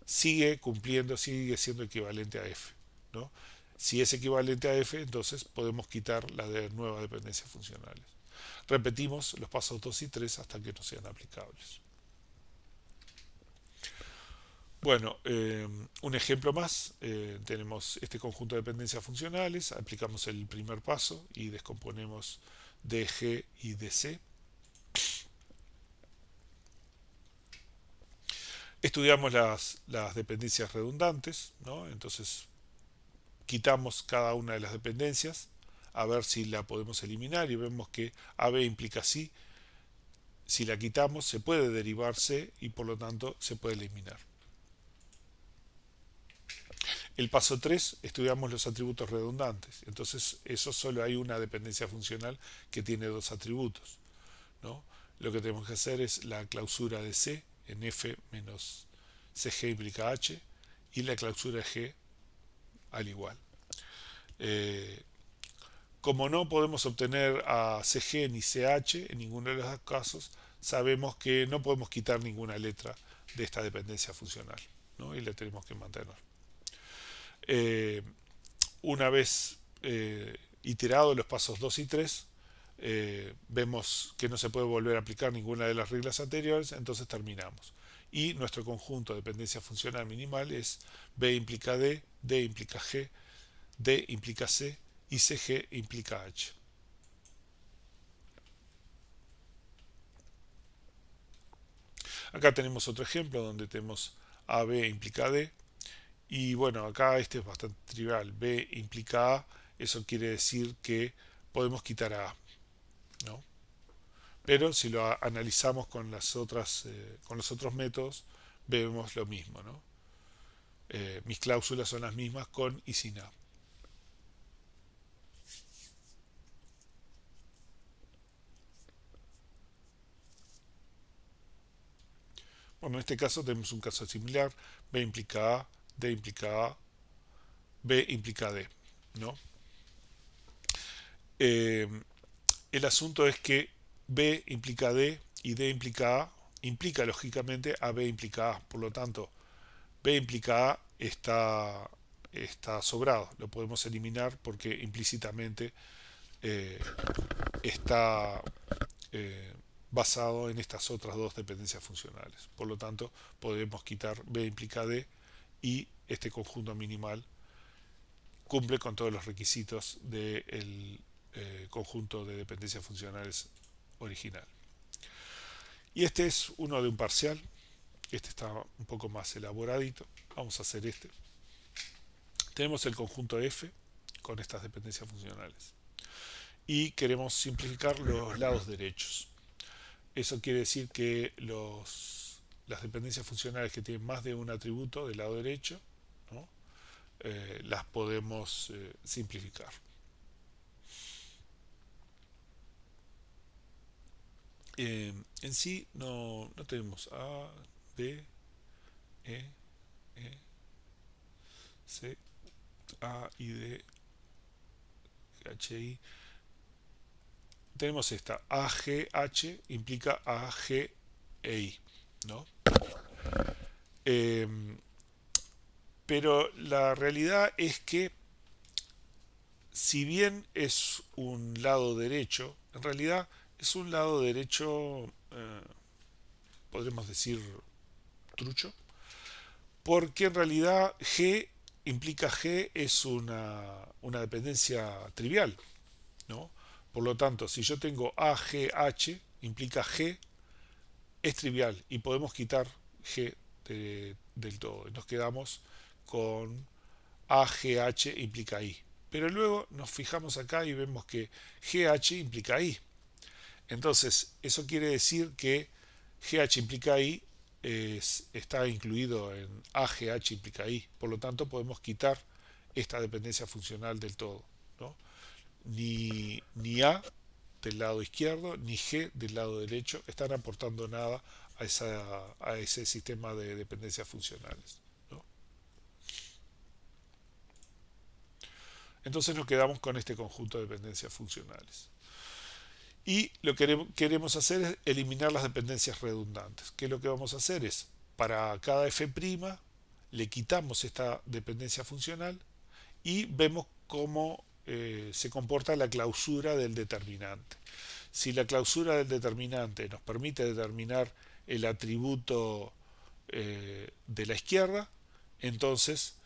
sigue cumpliendo, sigue siendo equivalente a F, ¿no? Si es equivalente a F, entonces podemos quitar las de nuevas dependencias funcionales. Repetimos los pasos 2 y 3 hasta que no sean aplicables. Bueno, un ejemplo más, tenemos este conjunto de dependencias funcionales, aplicamos el primer paso y descomponemos DG y DC. Estudiamos las dependencias redundantes, ¿no? Entonces quitamos cada una de las dependencias a ver si la podemos eliminar y vemos que AB implica sí. Si la quitamos se puede derivar C y por lo tanto se puede eliminar. El paso 3 estudiamos los atributos redundantes. Entonces, eso solo hay una dependencia funcional que tiene dos atributos, ¿no? Lo que tenemos que hacer es la clausura de C en F menos CG implica H y la clausura de G al igual. Eh, Como no podemos obtener a CG ni CH en ninguno de los dos casos, sabemos que no podemos quitar ninguna letra de esta dependencia funcional, ¿no? Y la tenemos que mantener. Eh, una vez iterado los pasos 2 y 3, vemos que no se puede volver a aplicar ninguna de las reglas anteriores, entonces terminamos. Y nuestro conjunto de dependencia funcional minimal es B implica D implica G, D implica C y CG implica H. Acá tenemos otro ejemplo donde tenemos AB implica D. Y bueno, acá este es bastante trivial. B implica A, eso quiere decir que podemos quitar a A, ¿no? Pero si lo analizamos con con los otros métodos, vemos lo mismo, ¿no? Mis cláusulas son las mismas con y sin A. Bueno, en este caso tenemos un caso similar. B implica A, D implica A, B implica D, ¿no? Eh, el asunto es que B implica D y D implica A, implica lógicamente a B implica A. Por lo tanto, B implica A está sobrado. Lo podemos eliminar porque implícitamente eh, está basado en estas otras dos dependencias funcionales. Por lo tanto, podemos quitar B implica D y este conjunto minimal cumple con todos los requisitos del conjunto de dependencias funcionales original. Y este es uno de un parcial. Este está un poco más elaboradito. Vamos a hacer este. Tenemos el conjunto F con estas dependencias funcionales. Y queremos simplificar los lados derechos. Eso quiere decir que las dependencias funcionales que tienen más de un atributo del lado derecho, ¿no? Las podemos simplificar. En sí no tenemos A, B, E, E, C, A y D, H, I. Tenemos esta A, G, H implica A, G e I, ¿no? Eh, pero la realidad es que si bien es un lado derecho, en realidad es un lado derecho, podremos decir, trucho, porque en realidad G implica G es una dependencia trivial, ¿no? Por lo tanto, si yo tengo AGH, implica G, es trivial y podemos quitar G del todo. Nos quedamos con AGH implica I. Pero luego nos fijamos acá y vemos que GH implica I. Entonces, eso quiere decir que GH implica I está incluido en AGH implica I. Por lo tanto, podemos quitar esta dependencia funcional del todo, ¿no? Ni A del lado izquierdo ni G del lado derecho están aportando nada a ese sistema de dependencias funcionales, ¿no? Entonces nos quedamos con este conjunto de dependencias funcionales. Y lo que queremos hacer es eliminar las dependencias redundantes. ¿Qué es lo que vamos a hacer? Es, para cada f' le quitamos esta dependencia funcional y vemos cómo se comporta la clausura del determinante. Si la clausura del determinante nos permite determinar el atributo de la izquierda, entonces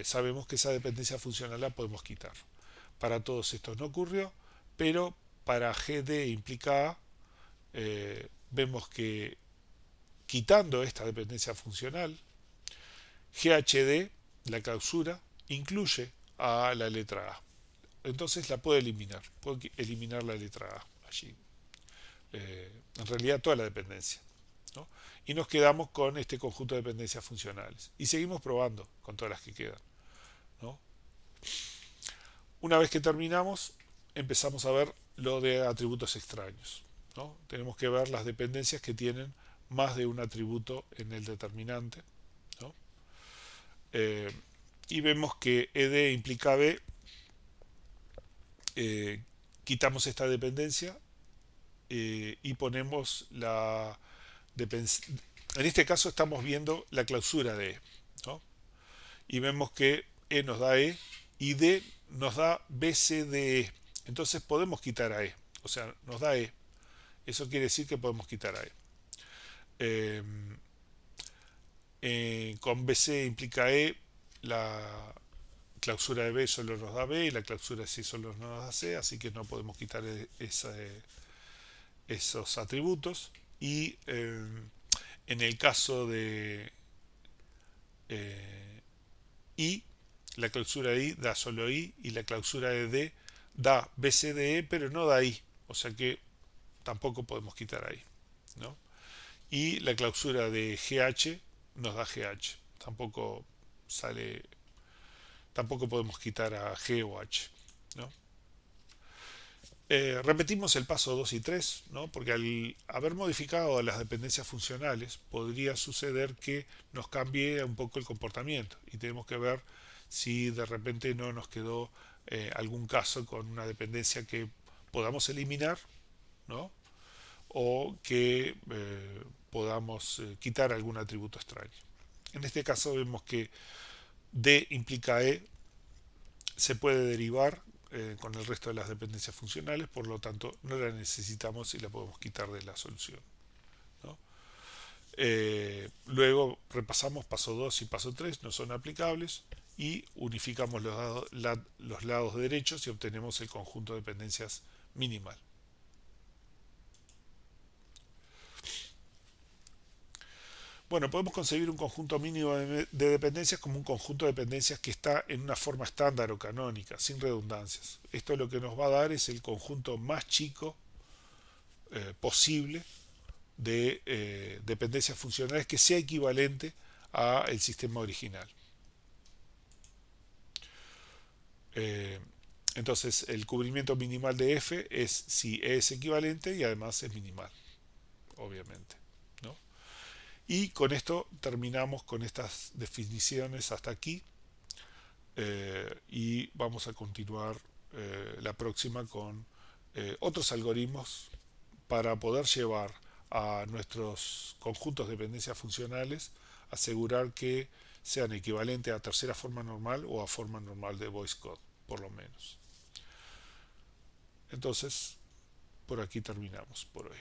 sabemos que esa dependencia funcional la podemos quitar. Para todos estos no ocurrió, pero para GD implica A, vemos que quitando esta dependencia funcional, GHD, la clausura, incluye a la letra A. Entonces la puedo eliminar la letra A allí. En realidad toda la dependencia, ¿no? Y nos quedamos con este conjunto de dependencias funcionales. Y seguimos probando con todas las que quedan. Una vez que terminamos, empezamos a ver lo de atributos extraños, ¿no? Tenemos que ver las dependencias que tienen más de un atributo en el determinante, ¿no? Eh, y vemos que ed implica b, eh, quitamos esta dependencia y ponemos la dependencia. En este caso estamos viendo la clausura de e, ¿no? Y vemos que e nos da e y d nos da bcde. Entonces podemos quitar a e, o sea, nos da e. Eso quiere decir que podemos quitar a e. Eh, con bc implica e, la clausura de b solo nos da b y la clausura de c solo nos da c, así que no podemos quitar esos atributos. Y en el caso de i, la clausura de i da solo i y la clausura de d da bcde, pero no da i, o sea que tampoco podemos quitar ahí, ¿no? Y la clausura de gh nos da gh, sale, tampoco podemos quitar a g o h, ¿no? Repetimos el paso 2 y 3, ¿no? Porque al haber modificado las dependencias funcionales podría suceder que nos cambie un poco el comportamiento y tenemos que ver si de repente no nos quedó algún caso con una dependencia que podamos eliminar, ¿no? O que podamos quitar algún atributo extraño. En este caso vemos que D implica E se puede derivar con el resto de las dependencias funcionales, por lo tanto no la necesitamos y la podemos quitar de la solución, ¿no? Luego repasamos paso 2 y paso 3, no son aplicables, y unificamos los lados derechos y obtenemos el conjunto de dependencias minimal. Bueno, podemos concebir un conjunto mínimo de dependencias como un conjunto de dependencias que está en una forma estándar o canónica, sin redundancias. Esto lo que nos va a dar es el conjunto más chico posible de dependencias funcionales que sea equivalente al sistema original. Eh, entonces, el cubrimiento minimal de f es si E es equivalente y además es minimal, obviamente, ¿no? Y con esto terminamos con estas definiciones hasta aquí y vamos a continuar la próxima con otros algoritmos para poder llevar a nuestros conjuntos de dependencias funcionales, asegurar que sean equivalentes a tercera forma normal o a forma normal de voice code, por lo menos. Entonces, por aquí terminamos por hoy.